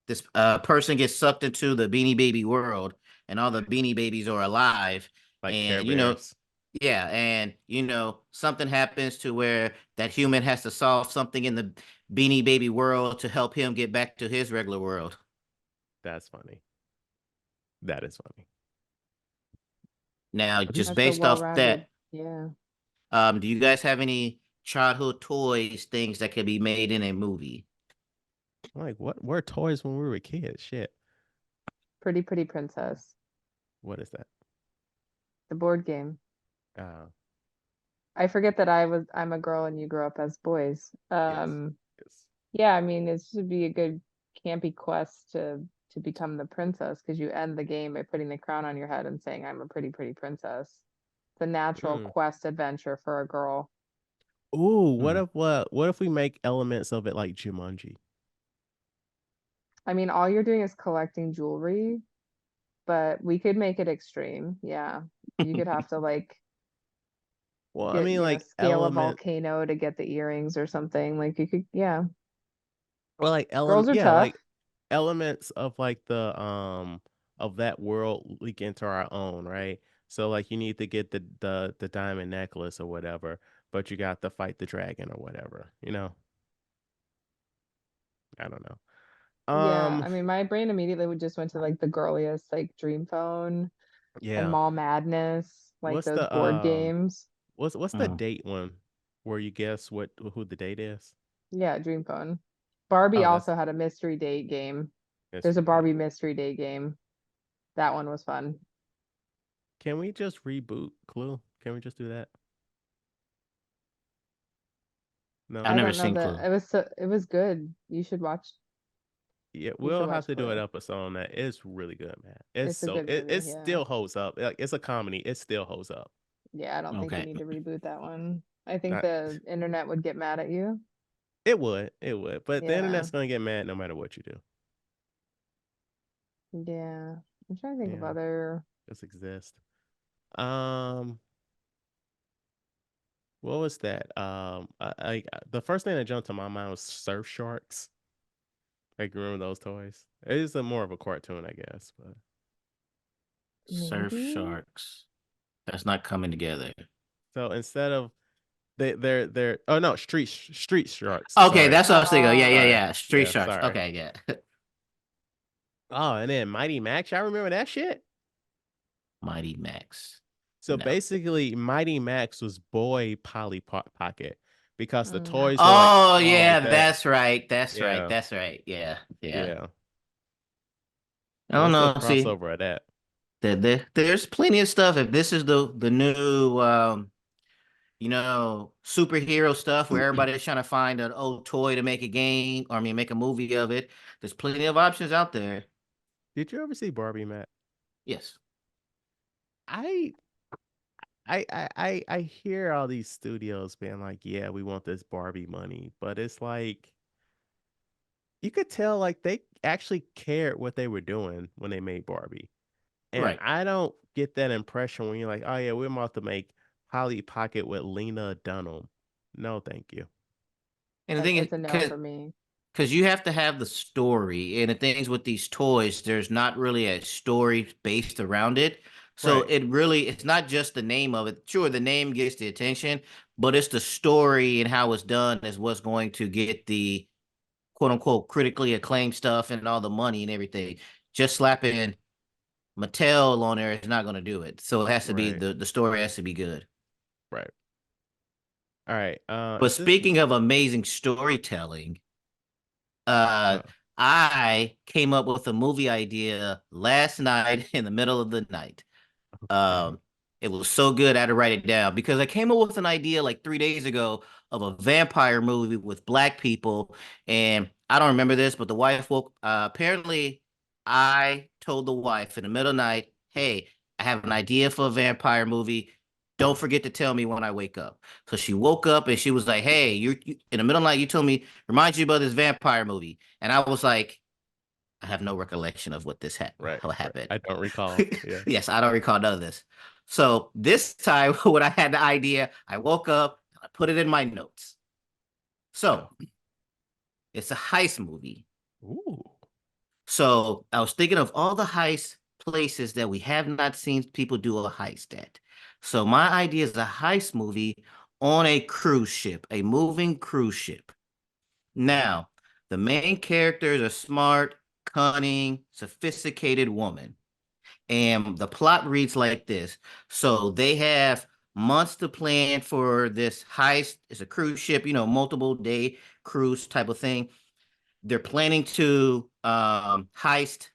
this person gets sucked into the Beanie Baby world, and all the Beanie Babies are alive, like Care and Bears. yeah, and something happens to where that human has to solve something in the Beanie Baby world to help him get back to his regular world. That's funny. That is funny. Now, Are these just That's a based off well-rounded, that, yeah. do you guys have any childhood toys, things that could be made in a movie? like what were toys when we were kids? Shit. Pretty Pretty Princess, What is that? the board game. Uh I forget that I'm a girl and you grew up as boys. yes. Yes. Yeah, I mean, it should be a good campy quest to become the princess because you end the game by putting the crown on your head and saying, "I'm a pretty, pretty princess." It's a natural Mm. quest adventure for a girl. Ooh, Hmm. what if we make elements of it like Jumanji? I mean, all you're doing is collecting jewelry, but we could make it extreme. Yeah. You could have to like Well, I get, mean like scale a volcano to get the earrings or something. Like you could, yeah. Girls are yeah, tough. like elements of like the of that world leak into our own, right? So like you need to get the diamond necklace or whatever, but you got to fight the dragon or whatever, you know? I don't know. Yeah, I mean, my brain immediately would just went to like the girliest, like Dream Phone and Yeah. Mall Madness, like What's those the board games. what's the date one where you guess what who the date is? Yeah, Dream Phone. Barbie Oh, that's also had a mystery date game. There's a mystery date. Barbie mystery date game. That one was fun. Can we just reboot Clue? Can we just do that? I've I No. never don't know seen that Clue. it was good. Yeah, You should we'll have watch to do an Clue. episode on that. It's really good, man. It's a good It movie, yeah. still holds up. Like it's a comedy. It still holds up. Yeah, I don't think you Okay. need to reboot that one. I think Not the internet would get mad at you. it would, but the Yeah. internet's gonna get mad no matter what you do. Yeah. I'm trying to think of Yeah, other. just exist. Um, what was that? The first thing that jumped to my mind was Surf Sharks. Like remember those toys? It is a more of a cartoon, I guess, but Surf Maybe? Sharks. That's not coming together. so instead of they're oh no, street sharks. Okay, Sorry. that's what I was thinking. Yeah, yeah, Oh, Sorry. yeah. Street Yeah, Sharks. sorry. Okay, yeah. Oh, and then Mighty Max. I remember that shit. Mighty Max. So No. basically, Mighty Max was boy Pocket because the mm. toys were like Oh small like yeah, that. that's right. That's right. Yeah, That's right. Yeah, yeah. yeah. I And don't it's a know. See, crossover of that. there's plenty of stuff. If this is the new superhero stuff where everybody's trying to find an old toy to make a game, or I mean make a movie of it, there's plenty of options out there. Did you ever see Barbie, Matt? Yes. I I hear all these studios being like, yeah, we want this Barbie money, but it's like you could tell like they actually cared what they were doing when they made Barbie. And Right. I don't get that impression when you're like, oh yeah, we're about to make Polly Pocket with Lena Dunham. No, thank you. And the thing is, It's a no for me. because you have to have the story, and the things with these toys, there's not really a story based around it. So Right, it's not just the name of it. Sure, the name gets the attention, but it's the story and how it's done is what's going to get the quote unquote critically acclaimed stuff and all the money and everything. Just slapping Mattel on there is not going to do it. So it has to be right, the story has to be good. right. All right. But This speaking of amazing storytelling, uh, uh, I came up with a movie idea last night in the middle of the night. okay. Um, it was so good I had to write it down because I came up with an idea like 3 days ago of a vampire movie with black people, and I don't remember this, but the wife woke. Apparently, I told the wife in the middle of the night, "Hey, I have an idea for a vampire movie. Don't forget to tell me when I wake up." So she woke up and she was like, "Hey, you in the middle of the night. You told me remind you about this vampire movie," and I was like, I have no recollection of Right, what right. happened. I don't recall. Yeah. Yes, I don't recall none of this. So this time, when I had the idea, I woke up, I put it in my notes. So it's a heist movie. Ooh. So I was thinking of all the heist places that we have not seen people do a heist at. So my idea is a heist movie on a cruise ship, a moving cruise ship. Now, the main character is a smart, cunning, sophisticated woman. And the plot reads like this. So they have months to plan for this heist. It's a cruise ship, multiple day cruise type of thing. They're planning to heist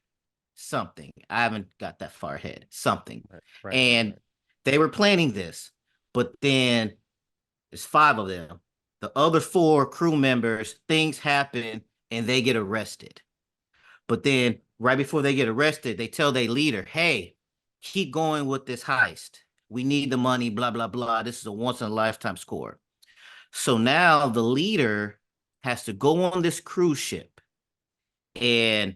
something. I haven't got that far ahead. Something. Right, right, right, And right. they were planning this, but then there's five of them. The other four crew members, things happen and they get arrested. But then right before they get arrested, they tell their leader, hey, keep going with this heist. We need the money, blah, blah, blah. This is a once in a lifetime score. So now the leader has to go on this cruise ship and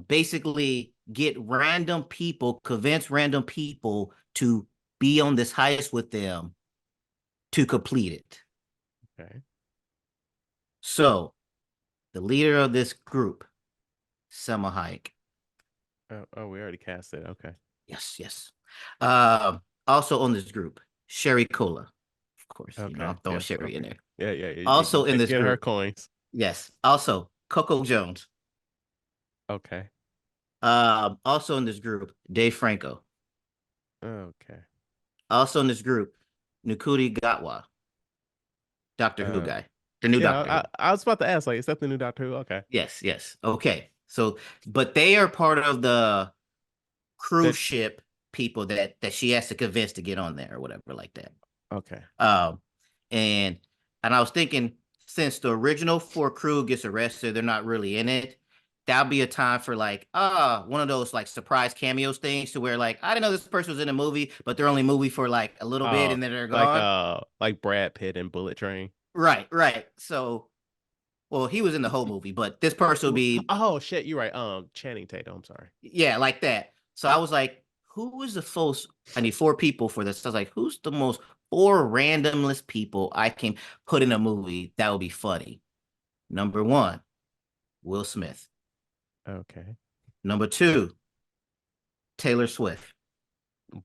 basically convince random people to be on this heist with them to complete it. Okay. So the leader of this group, Selma Hayek. Oh, we already cast it. Okay. Yes, yes. Also on this group, Sherry Cola. Of course, Okay. I'm throwing Yes. Sherry in Okay. there. Yeah, yeah, yeah. Also in this Get her group, coins. yes. Also, Coco Jones. Okay. Also in this group, Dave Franco. Okay. Also in this group, Nukudi Gatwa, Doctor Who Uh, guy, the new yeah. Doctor Who. I was about to ask, like, is that the new Doctor Who? Okay. Yes, yes. Okay. So, but they are part of the cruise That. ship people that she has to convince to get on there or whatever like that. Okay. Um, and I was thinking, since the original four crew gets arrested, they're not really in it. That'll be a time for like one of those like surprise cameos things to where like I didn't know this person was in a movie, but they're only movie for like a little bit Oh, and then they're gone. like Brad Pitt and Bullet Train. Right, right. So, well, he was in the whole movie, but this person will be Oh shit, you're right. Channing Tatum. I'm sorry. yeah, like that. So I was like, who is the most? I need four people for this. I was like, who's the most four randomless people I can put in a movie that would be funny? Number one, Will Smith. Okay. Number two, Taylor Swift.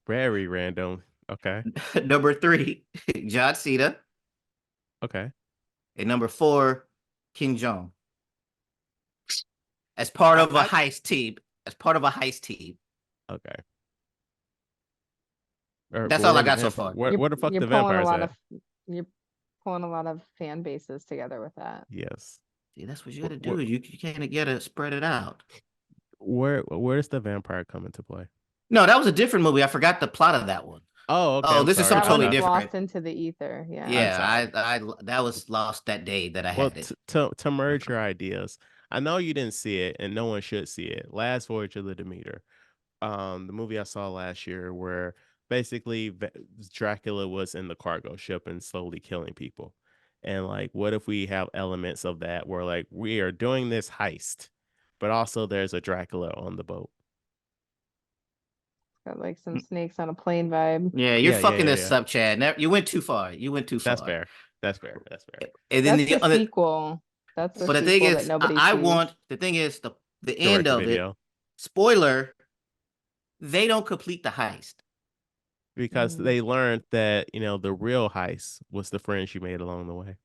Very random. Okay. Number three, John Cena. Okay. And number four, King Jong. As part of a I heist team. As part of a heist team. okay. Or, That's but all I where the got so vampire? far. Where the fuck You're the pulling a vampires lot at? of you're pulling a lot of fan bases together with that. Yes. See, that's what you got Where, to where do. You can't get to spread it out. where's the vampire come into play? No, that was a different movie. I forgot the plot of that one. Oh, okay. Oh, I'm this is sorry. That something totally one's different. lost into the ether. Yeah. I'm Yeah, sorry. I that was lost that day that I Well, had it. to merge your ideas, I know you didn't see it, and no one should see it. Last Voyage of the Demeter, the movie I saw last year, where basically Dracula was in the cargo ship and slowly killing people, and like, what if we have elements of that where like we are doing this heist, but also there's a Dracula on the boat. Got like some snakes on a plane vibe. Yeah, you're fucking this Yeah. up, Chad. You went too far. You went too That's far. fair. That's fair. That's fair. And then That's the the other, sequel. That's the but the thing sequel that is, nobody I sees. want the thing is the end Direct to of it. video. Spoiler: they don't complete the heist. Because Mm. they learned that the real heist was the friends you made along the way.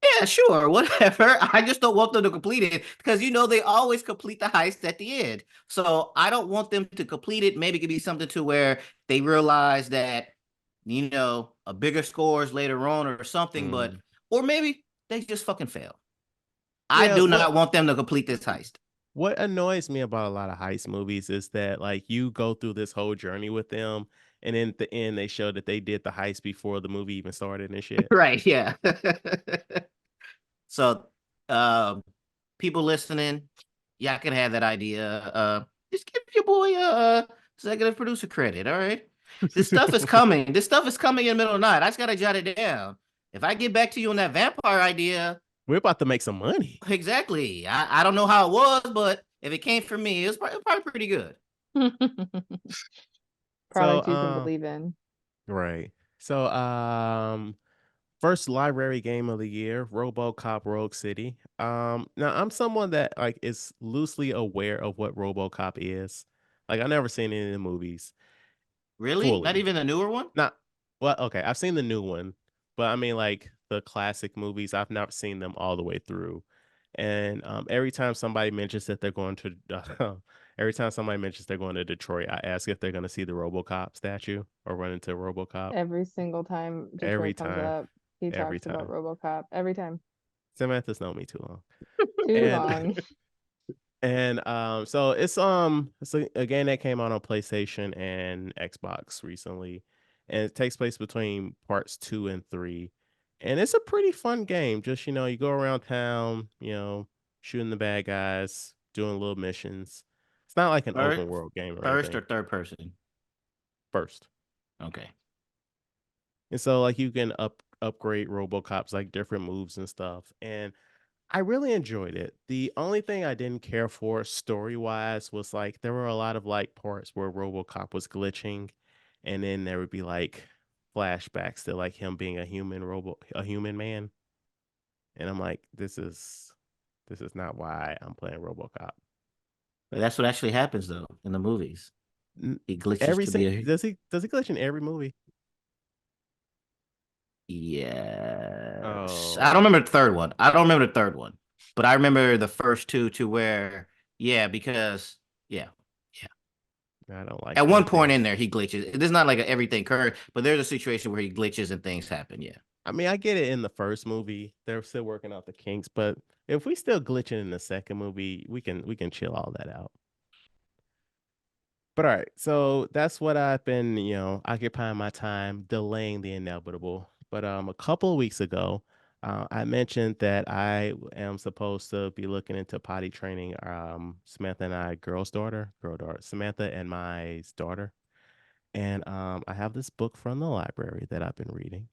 Yeah, sure, whatever. I just don't want them to complete it because they always complete the heist at the end. So I don't want them to complete it. Maybe it could be something to where they realize that a bigger scores later on or something, but Mm. or maybe they just fucking fail. I Yeah, do not want them to complete this heist. what annoys me about a lot of heist movies is that like you go through this whole journey with them, and then at the end they show that they did the heist before the movie even started and shit. Right, yeah. So, um, people listening, y'all can have that idea. Just give your boy a executive producer credit. All right, this stuff is coming. This stuff is coming in the middle of the night. I just gotta jot it down. If I get back to you on that vampire idea, We're about to make some money. exactly. I don't know how it was, but if it came from me, it was probably pretty good. So, Product you can believe in. right. So, first library game of the year, RoboCop Rogue City. Now I'm someone that like is loosely aware of what RoboCop is. Like I never seen it in the movies Really? Not fully. even a newer one? Not well, okay, I've seen the new one, but I mean like the classic movies, I've not seen them all the way through. And every time somebody mentions that they're going to every time somebody mentions they're going to Detroit, I ask if they're going to see the RoboCop statue or run into RoboCop. Every single time Every Detroit comes time, up, he every talks about time. RoboCop. Every time. Samantha's known me too long. Too And long. and so it's a game that came out on PlayStation and Xbox recently, and it takes place between parts 2 and 3, and it's a pretty fun game. Just you go around town, shooting the bad guys, doing little missions. It's not like an First, open world game or first or anything. third person? First, Okay. and so like you can upgrade RoboCops like different moves and stuff, and I really enjoyed it. The only thing I didn't care for story-wise was like there were a lot of like parts where RoboCop was glitching, and then there would be like flashbacks to like him being a human man. And I'm like, this is not why I'm playing RoboCop. But that's what actually happens though in the movies. N- He glitches Every to be sing a does he glitch in every movie? yes. I don't Oh, remember the third one. I don't remember the third one, but I remember the first two to where because yeah, yeah. I don't like At one point glitching. in there, he glitches. It's not like a everything current, but there's a situation where he glitches and things happen. Yeah. I mean, I get it in the first movie. They're still working out the kinks, but if we still glitching in the second movie, we can chill all that out. But all right, so that's what I've been, occupying my time, delaying the inevitable. But a couple of weeks ago, I mentioned that I am supposed to be looking into potty training. Samantha and I, girl daughter, Samantha and my daughter, and I have this book from the library that I've been reading,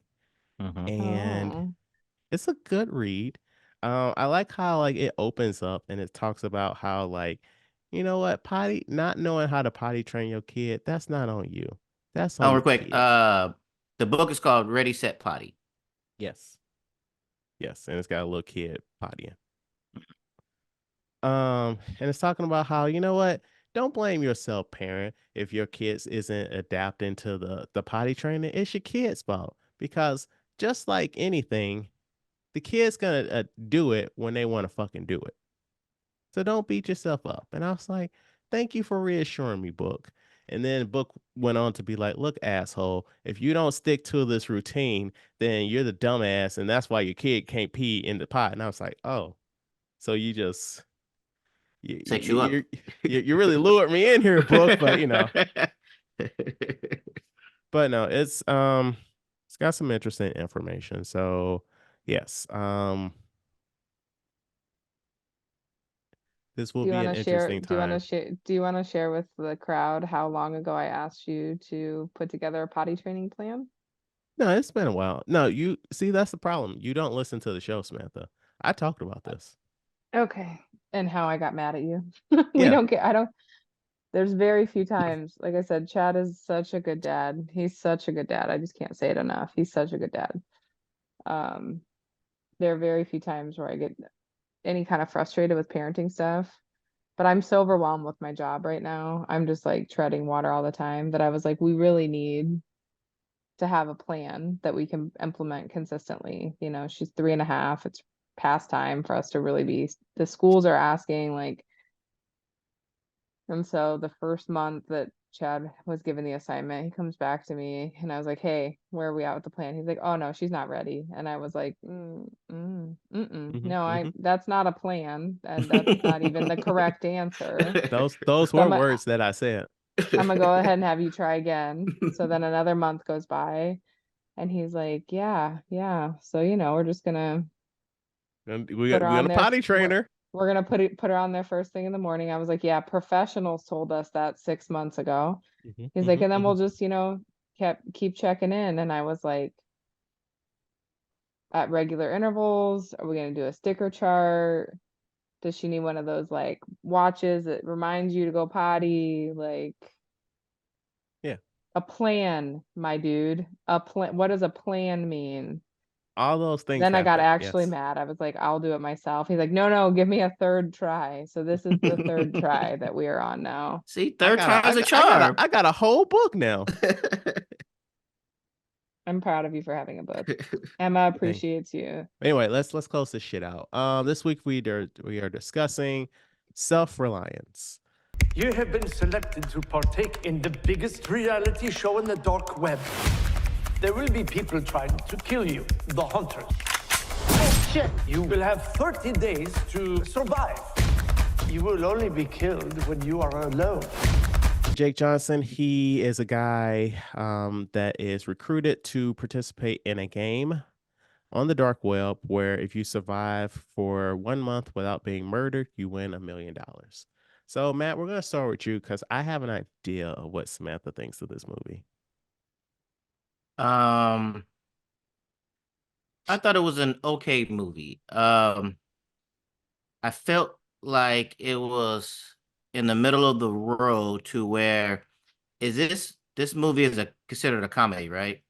Mm-hmm. and Oh. it's a good read. I like how like it opens up and it talks about how like, you know what, potty not knowing how to potty train your kid, that's not on you. That's on Oh, the real quick. kid. The book is called Ready Set Potty. Yes. Yes. And it's got a little kid pottying. And it's talking about how, you know what? don't blame yourself, parent, if your kids isn't adapting to the potty training. It's your kid's fault because just like anything, the kid's gonna do it when they want to fucking do it. So don't beat yourself up. And I was like, thank you for reassuring me, Book. And then Book went on to be like, look, asshole, if you don't stick to this routine, then you're the dumbass, and that's why your kid can't pee in the pot. And I was like, oh, so you just Set you up. you really lured me in here, Book. But but no, it's got some interesting information. So yes, this will Do you be want an to share? interesting Do you want to time. share? Do you want to share with the crowd how long ago I asked you to put together a potty training plan? No, it's been a while. No, you see, that's the problem. You don't listen to the show, Samantha. I talked about this. Okay. And how I got mad at you. We Yeah. don't get, I don't, there's very few times. Like I said, Chad is such a good dad. He's such a good dad. I just can't say it enough. He's such a good dad. Um, there are very few times where I get any kind of frustrated with parenting stuff. But I'm so overwhelmed with my job right now. I'm just like treading water all the time that I was like, we really need to have a plan that we can implement consistently. You know, she's 3.5. It's past time for us to really be, the schools are asking, like, and so the first month that Chad was given the assignment, he comes back to me and I was like, hey, where are we at with the plan? He's like, oh no, she's not ready. And I was like, Hmm, no, hmm. that's not a plan. And that's not even the correct answer. Those So were words that I said. I'm gonna go ahead and have you try again. So then another month goes by and he's like, yeah, yeah. So, we're just gonna And put her we got on a there. potty trainer. We're gonna put her on there first thing in the morning. I was like, yeah, professionals told us that 6 months ago. Hmm, He's like, hmm, and then hmm. we'll just, keep checking in. And I was like, at regular intervals, are we gonna do a sticker chart? Does she need one of those like watches that reminds you to go potty? Like Yeah. a plan, my dude. A plan. What does a plan mean? All those things Then I got happen. actually Yes. mad. I was like, I'll do it myself. He's like, no, no, give me a third try. So this is the third try that we are on now. See, third time's a charm. I got a whole book now. I'm proud of you for having a book. Emma Thank you. appreciates you. Anyway, let's close this shit out. This week we are discussing self-reliance. You have been selected to partake in the biggest reality show in the dark web. There will be people trying to kill you, the hunters. Oh shit! You will have 30 days to survive. You will only be killed when you are alone. Jake Johnson, he is a guy that is recruited to participate in a game on the dark web where if you survive for 1 month without being murdered, you win $1 million. So, Matt, we're going to start with you because I have an idea of what Samantha thinks of this movie. um, I thought it was an okay movie. I felt like it was in the middle of the road to where is this movie is a considered a comedy, right?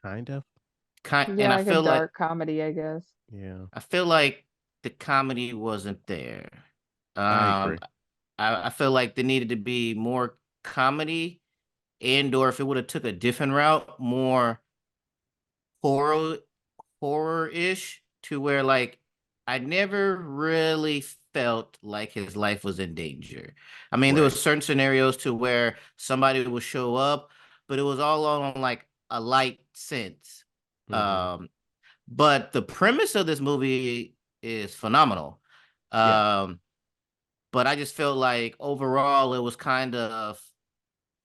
Kind of. And Yeah, like a dark comedy, I guess. Yeah, I feel like the comedy wasn't there. I Um, agree. I feel like there needed to be more comedy, and or if it would have took a different route, more horror horror-ish, to where like I never really felt like his life was in danger. I mean, there Right. was certain scenarios to where somebody would show up, but it was all on like a light sense. Hmm. Um, but the premise of this movie is phenomenal. Yeah. Um, but I just felt like overall it was kind of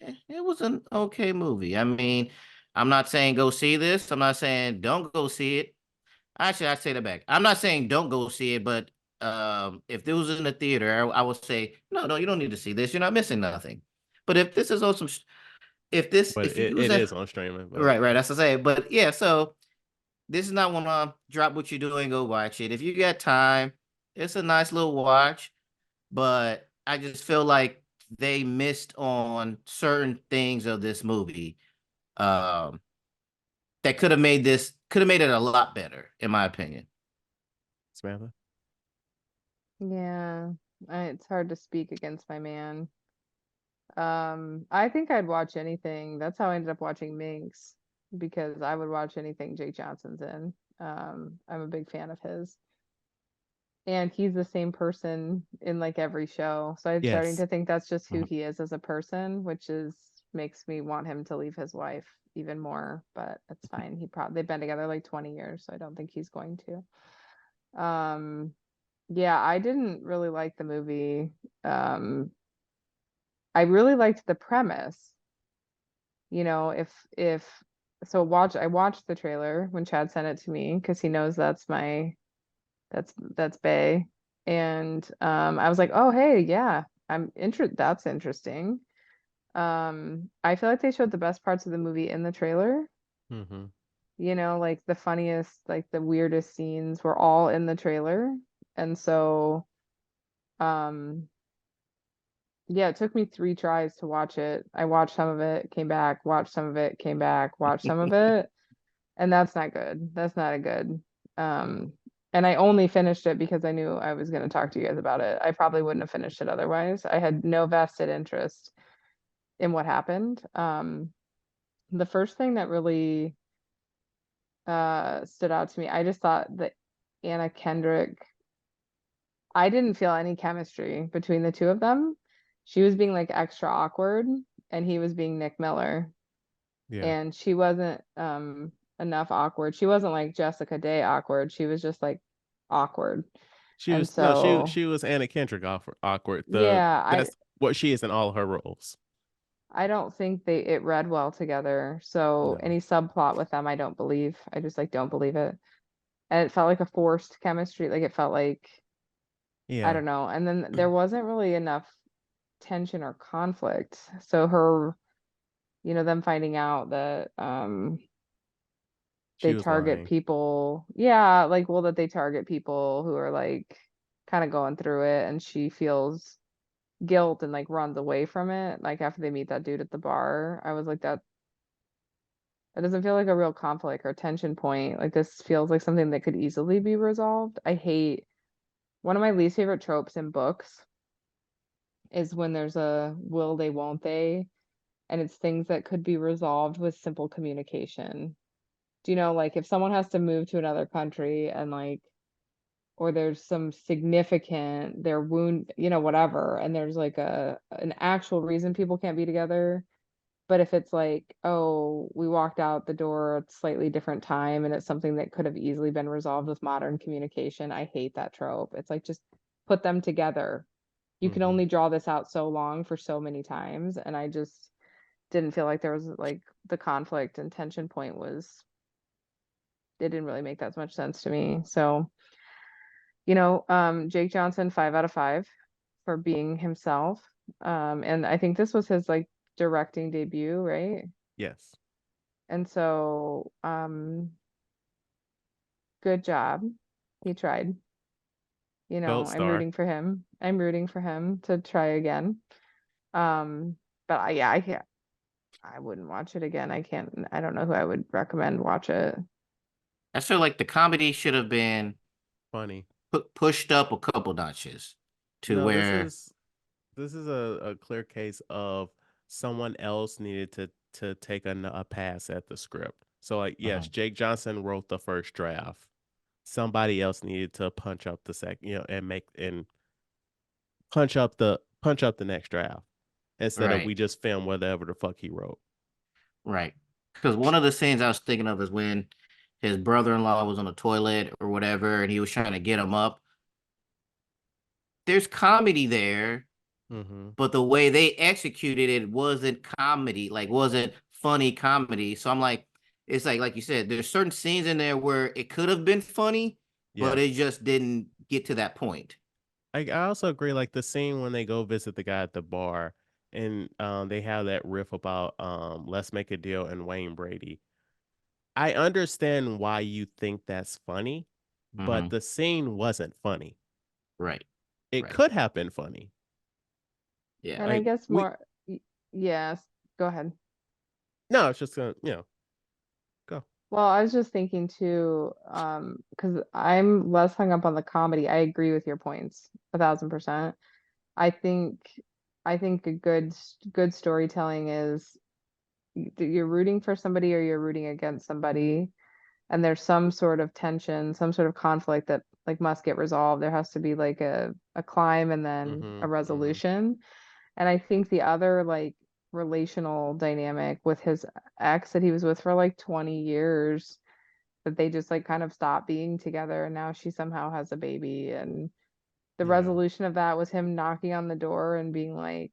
it was an okay movie. I mean, I'm not saying go see this. I'm not saying don't go see it. Actually, I say that back. I'm not saying don't go see it, but if this was in the theater, I would say no, no, you don't need to see this. You're not missing nothing. But if this is awesome, But if you was it at is on streaming. But right, right, that's to say. But yeah, so this is not one drop what you're doing, go watch it. If you got time, it's a nice little watch. But I just feel like they missed on certain things of this movie. Um, that could have made it a lot better, in my opinion. Samantha. Yeah. It's hard to speak against my man. I think I'd watch anything. That's how I ended up watching Minx, because I would watch anything Jake Johnson's in. I'm a big fan of his. And he's the same person in like every show. So I'm starting Yes. to think that's just who Mhm. he is as a person, which is makes me want him to leave his wife even more, but it's fine. They've been together like 20 years, so I don't think he's going to. Yeah, I didn't really like the movie. Um, I really liked the premise. You know, if so I watched the trailer when Chad sent it to me because he knows that's Bay. And I was like, "Oh, hey, yeah. That's interesting." I feel like they showed the best parts of the movie in the trailer. Mm-hmm. You know, like the funniest, like the weirdest scenes were all in the trailer. And so um yeah, it took me 3 tries to watch it. I watched some of it, came back, watched some of it, came back, watched some of it, and that's not good. That's not a good. No. Um, and I only finished it because I knew I was going to talk to you guys about it. I probably wouldn't have finished it otherwise. I had no vested interest in what happened. The first thing that really stood out to me, I just thought that Anna Kendrick, I didn't feel any chemistry between the two of them. She was being like extra awkward, and he was being Nick Miller. Yeah. And she wasn't enough awkward. She wasn't like Jessica Day awkward. She was just like awkward. She And was no, she so she was Anna Kendrick awkward. yeah, That's what she is in all her roles. I don't think it read well together. So No. any subplot with them, I don't believe. I just like don't believe it. And it felt like a forced chemistry. Like it felt like I Yeah. don't know. And then there wasn't really enough tension or conflict. So her, them finding out that She they was target lying. people, yeah, like, well, that they target people who are like kind of going through it, and she feels guilt and like runs away from it, like after they meet that dude at the bar. I was like, that doesn't feel like a real conflict or tension point. Like this feels like something that could easily be resolved. I hate One of my least favorite tropes in books is when there's a will they won't they, and it's things that could be resolved with simple communication. Do you know, like if someone has to move to another country and like, or there's some significant, their wound, whatever, and there's like an actual reason people can't be together. But if it's like, oh, we walked out the door at a slightly different time and it's something that could have easily been resolved with modern communication, I hate that trope. It's like just put them together. You can Mm-hmm. only draw this out so long for so many times, and I just didn't feel like there was like the conflict and tension point was, it didn't really make that much sense to me. So Jake Johnson, 5 out of 5 for being himself. And I think this was his like directing debut, right? Yes. And so, good job. He tried. Gold I'm star. rooting for him. I'm rooting for him to try again. Um, but yeah, I wouldn't watch it again. I don't know who I would recommend watch it. I feel like the comedy should have been Funny. pushed up a couple notches to No, this where, is this is a clear case of someone else needed to take a pass at the script. So like yes, Mhm. Jake Johnson wrote the first draft. Somebody else needed to punch up the second, and make and punch up the next draft instead of we right, just film whatever the fuck he wrote. right. Because one of the scenes I was thinking of is when his brother-in-law was on the toilet or whatever, and he was trying to get him up. There's comedy there, Mm-hmm. but the way they executed it wasn't comedy, like wasn't funny comedy. So I'm like, it's like you said, there's certain scenes in there where it could have been funny, but it Yes. just didn't get to that point. I also agree, like the scene when they go visit the guy at the bar and they have that riff about let's make a deal and Wayne Brady. I understand why you think that's funny, but Hmm. the scene wasn't funny. Right, It right, could have been funny. yeah. And I Like guess we yes, go ahead. no, it's just gonna, go. Well, I was just thinking too, because I'm less hung up on the comedy. I agree with your points, 1,000%. I think I think a good storytelling is you're rooting for somebody or you're rooting against somebody, and there's some sort of tension, some sort of conflict that like must get resolved. There has to be like a climb and then Mm-hmm. a Mm-hmm. resolution. And I think the other like relational dynamic with his ex that he was with for like 20 years, that they just like kind of stopped being together and now she somehow has a baby, and the Yeah. resolution of that was him knocking on the door and being like,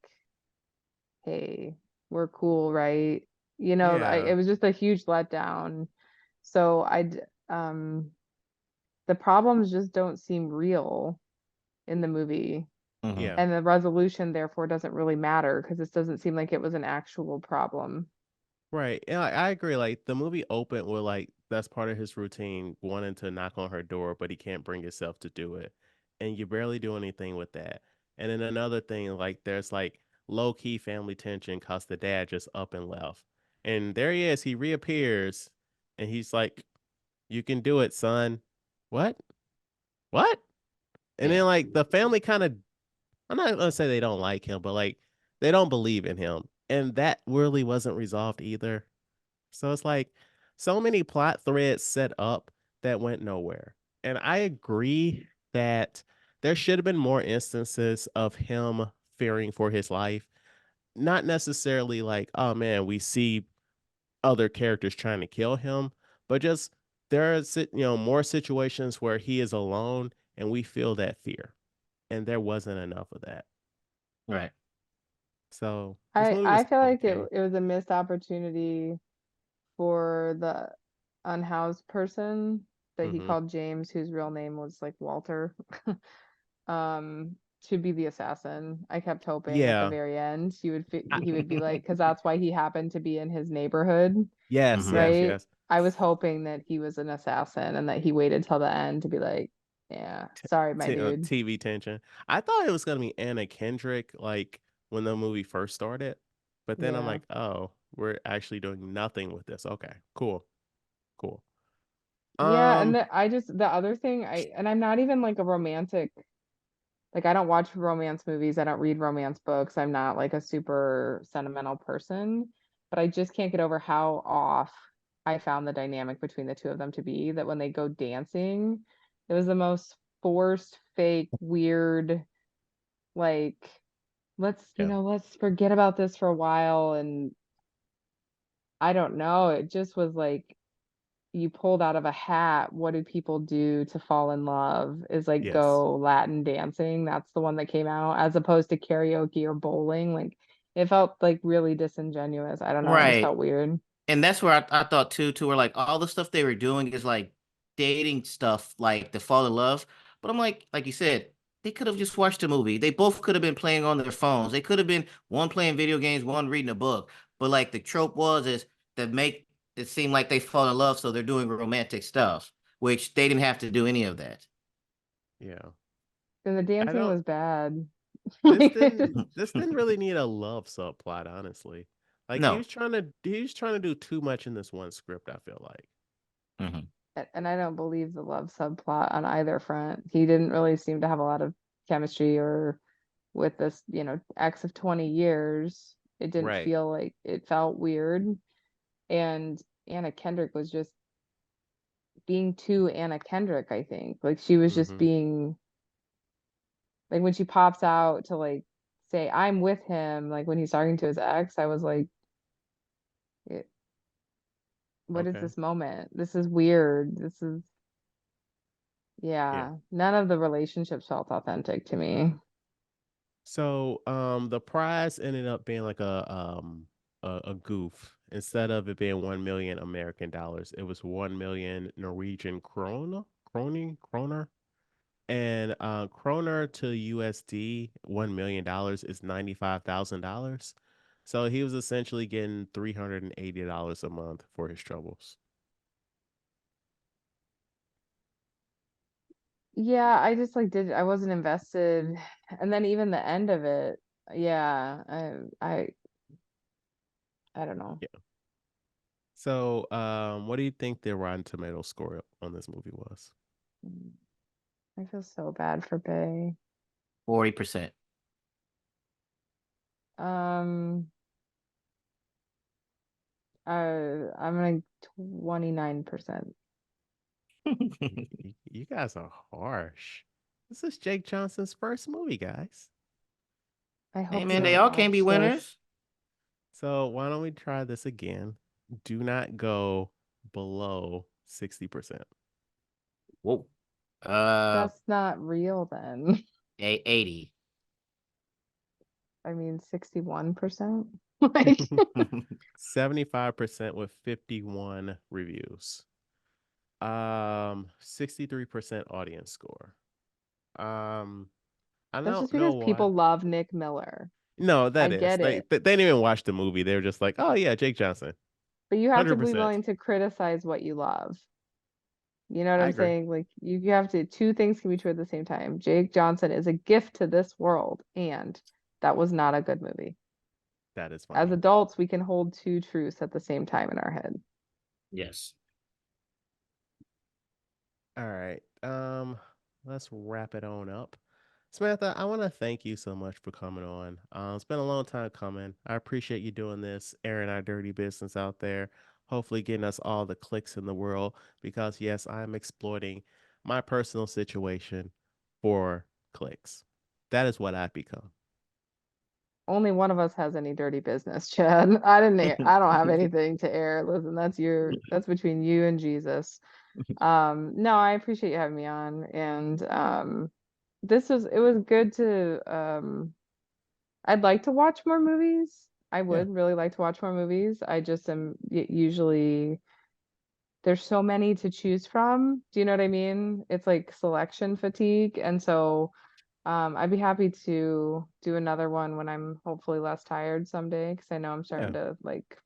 hey, we're cool, right? Yeah. It was just a huge letdown. So the problems just don't seem real in the movie. Hmm. Yeah. And the resolution therefore doesn't really matter because this doesn't seem like it was an actual problem. Right. Yeah, I agree. Like the movie opened with like that's part of his routine, wanting to knock on her door, but he can't bring himself to do it. And you barely do anything with that. And then another thing, like there's like low key family tension cause the dad just up and left. And there he is, he reappears and he's like, you can do it, son. What? What? And then Yeah. like the family kind of, I'm not gonna say they don't like him, but like they don't believe in him. And that really wasn't resolved either. So it's like so many plot threads set up that went nowhere. And I agree that there should have been more instances of him fearing for his life. Not necessarily like, oh man, we see other characters trying to kill him, but just there are more situations where he is alone and we feel that fear. And there wasn't enough of that. Right. So this I movie I was feel like okay. it was a missed opportunity for the unhoused person that he Mm-hmm. called James, whose real name was like Walter, um, to be the assassin. I kept hoping at the Yeah. very end I- he would be like, because that's why he happened to be in his neighborhood, yes, Hmm. yes, right? yes. I was hoping that he was an assassin and that he waited till the end to be like, yeah, sorry, my dude. TV tension. I thought it was gonna be Anna Kendrick, like when the movie first started, but then I'm Yeah. like, oh, we're actually doing nothing with this. Okay, cool, cool. Yeah, and Um, the other thing I'm not even like a romantic. Like, I don't watch romance movies. I don't read romance books. I'm not like a super sentimental person, but I just can't get over how off I found the dynamic between the two of them to be, that when they go dancing, it was the most forced, fake, weird, like, yeah, let's forget about this for a while. And I don't know, it just was like you pulled out of a hat. What do people do to fall in love? Is like yes, go Latin dancing. That's the one that came out, as opposed to karaoke or bowling. Like it felt like really disingenuous. I don't know. It just Right. felt weird. And that's where I thought too, where like all the stuff they were doing is like dating stuff, like to fall in love. But I'm like you said, they could have just watched a movie. They both could have been playing on their phones. They could have been one playing video games, one reading a book. But like the trope was is to make it seem like they fall in love, so they're doing romantic stuff, which they didn't have to do any of that. yeah. And the I dancing don't. was bad. This didn't. This didn't really need a love subplot, honestly. Like No. he was trying to do too much in this one script. I feel like. Hmm. And I don't believe the love subplot on either front. He didn't really seem to have a lot of chemistry or with this, ex of 20 years. It didn't Right. feel like, it felt weird. And Anna Kendrick was just being too Anna Kendrick, I think. Like she was just Mm-hmm. being like, when she pops out to like say I'm with him, like when he's talking to his ex, I was like, "Eh, what is Okay. this moment? This is weird. This is, Yeah. yeah, none of the relationships felt authentic to me." So, the prize ended up being like a goof. Instead of it being 1 million American dollars, it was 1 million Norwegian kroner, and kroner to USD, $1 million is $95,000. So he was essentially getting $380 a month for his troubles. Yeah, I just like did I wasn't invested. And then even the end of it, yeah, I don't know. Yeah. So, what do you think the Rotten Tomato score on this movie was? Mm, I feel so bad for Bay. 40%. Um, I'm like 29%. You guys are harsh. This is Jake Johnson's first movie, guys. I Hey hope you man, they don't all can't be watch this. winners. So why don't we try this again? Do not go below 60%. Whoa. Uh, That's not real then. 80. I mean, 61%. Like, 75% with 51 reviews. 63% audience score. Um, I that's don't just know because why. people love Nick Miller. No, I that is. get it. They didn't even watch the movie. They were just like, "Oh yeah, Jake Johnson." But you have to be 100%. willing to criticize what you love. You know what I I'm agree. saying? Like you have to, two things can be true at the same time. Jake Johnson is a gift to this world, and that was not a good movie. That is As funny. adults, we can hold two truths at the same time in our head. Yes. All right. Let's wrap it on up. Samantha, I want to thank you so much for coming on. It's been a long time coming. I appreciate you doing this, airing our dirty business out there. Hopefully, getting us all the clicks in the world. Because yes, I'm exploiting my personal situation for clicks. That is what I've become. Only one of us has any dirty business, Chad. I don't have anything to air. Listen, that's between you and Jesus. No, I appreciate you having me on. And it was good to I'd like to watch more movies. I Yeah, would really like to watch more movies. I just am usually there's so many to choose from. Do you know what I mean? It's like selection fatigue. And so I'd be happy to do another one when I'm hopefully less tired someday because I know I'm yeah, starting to like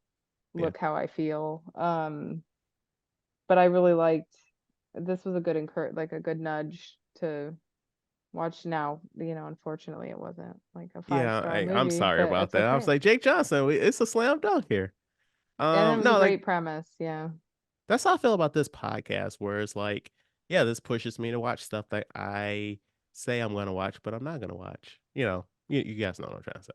yeah. look how I feel. But I really liked this was a good like a good nudge to watch now. Unfortunately it wasn't like a Yeah, five-star I'm movie, sorry but about it's that. I was okay. like, Jake Johnson, it's a slam dunk here. And it was a No, like great premise, yeah. that's how I feel about this podcast, where it's like, yeah, this pushes me to watch stuff that I say I'm gonna watch, but I'm not gonna watch. You guys know what I'm trying to say.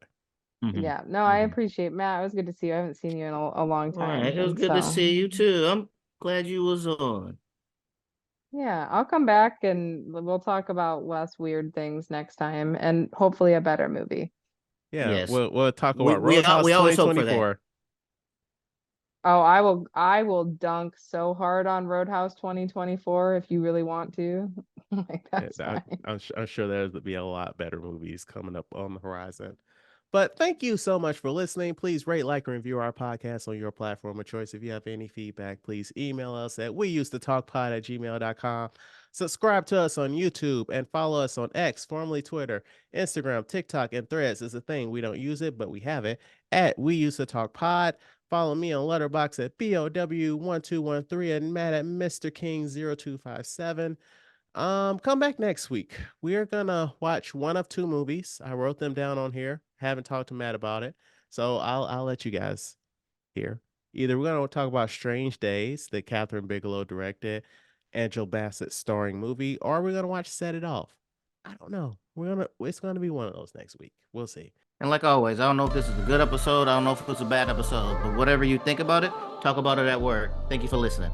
Mhm. Yeah. No, I Mhm. appreciate Matt. It was good to see you. I haven't seen you in a long All right. time. It was And good to so see you too. I'm glad you was on. yeah, I'll come back and we'll talk about less weird things next time and hopefully a better movie. Yeah, Yes. we'll talk We about we al- Roadhouse we always hope for that. 2024. Oh, I will dunk so hard on Roadhouse 2024 if you really want to. Like that's fine. I'm sure there'll be a lot better movies coming up on the horizon. But thank you so much for listening. Please rate, like, and review our podcast on your platform of choice. If you have any feedback, please email us at weusedtotalkpod@gmail.com. Subscribe to us on YouTube and follow us on X, formerly Twitter, Instagram, TikTok, and Threads is a thing. We don't use it, but we have it at We Used to Talk Pod. Follow me on Letterboxd at BOW1213 and Matt at Mr. King0257. Come back next week. We are gonna watch one of two movies. I wrote them down on here. Haven't talked to Matt about it, so I'll let you guys hear. Either we're gonna talk about Strange Days, that Catherine Bigelow directed, Angel Bassett starring movie, or we're gonna watch Set It Off. I don't know. It's gonna be one of those next week. We'll see. And like always, I don't know if this is a good episode. I don't know if it's a bad episode. But whatever you think about it, talk about it at work. Thank you for listening.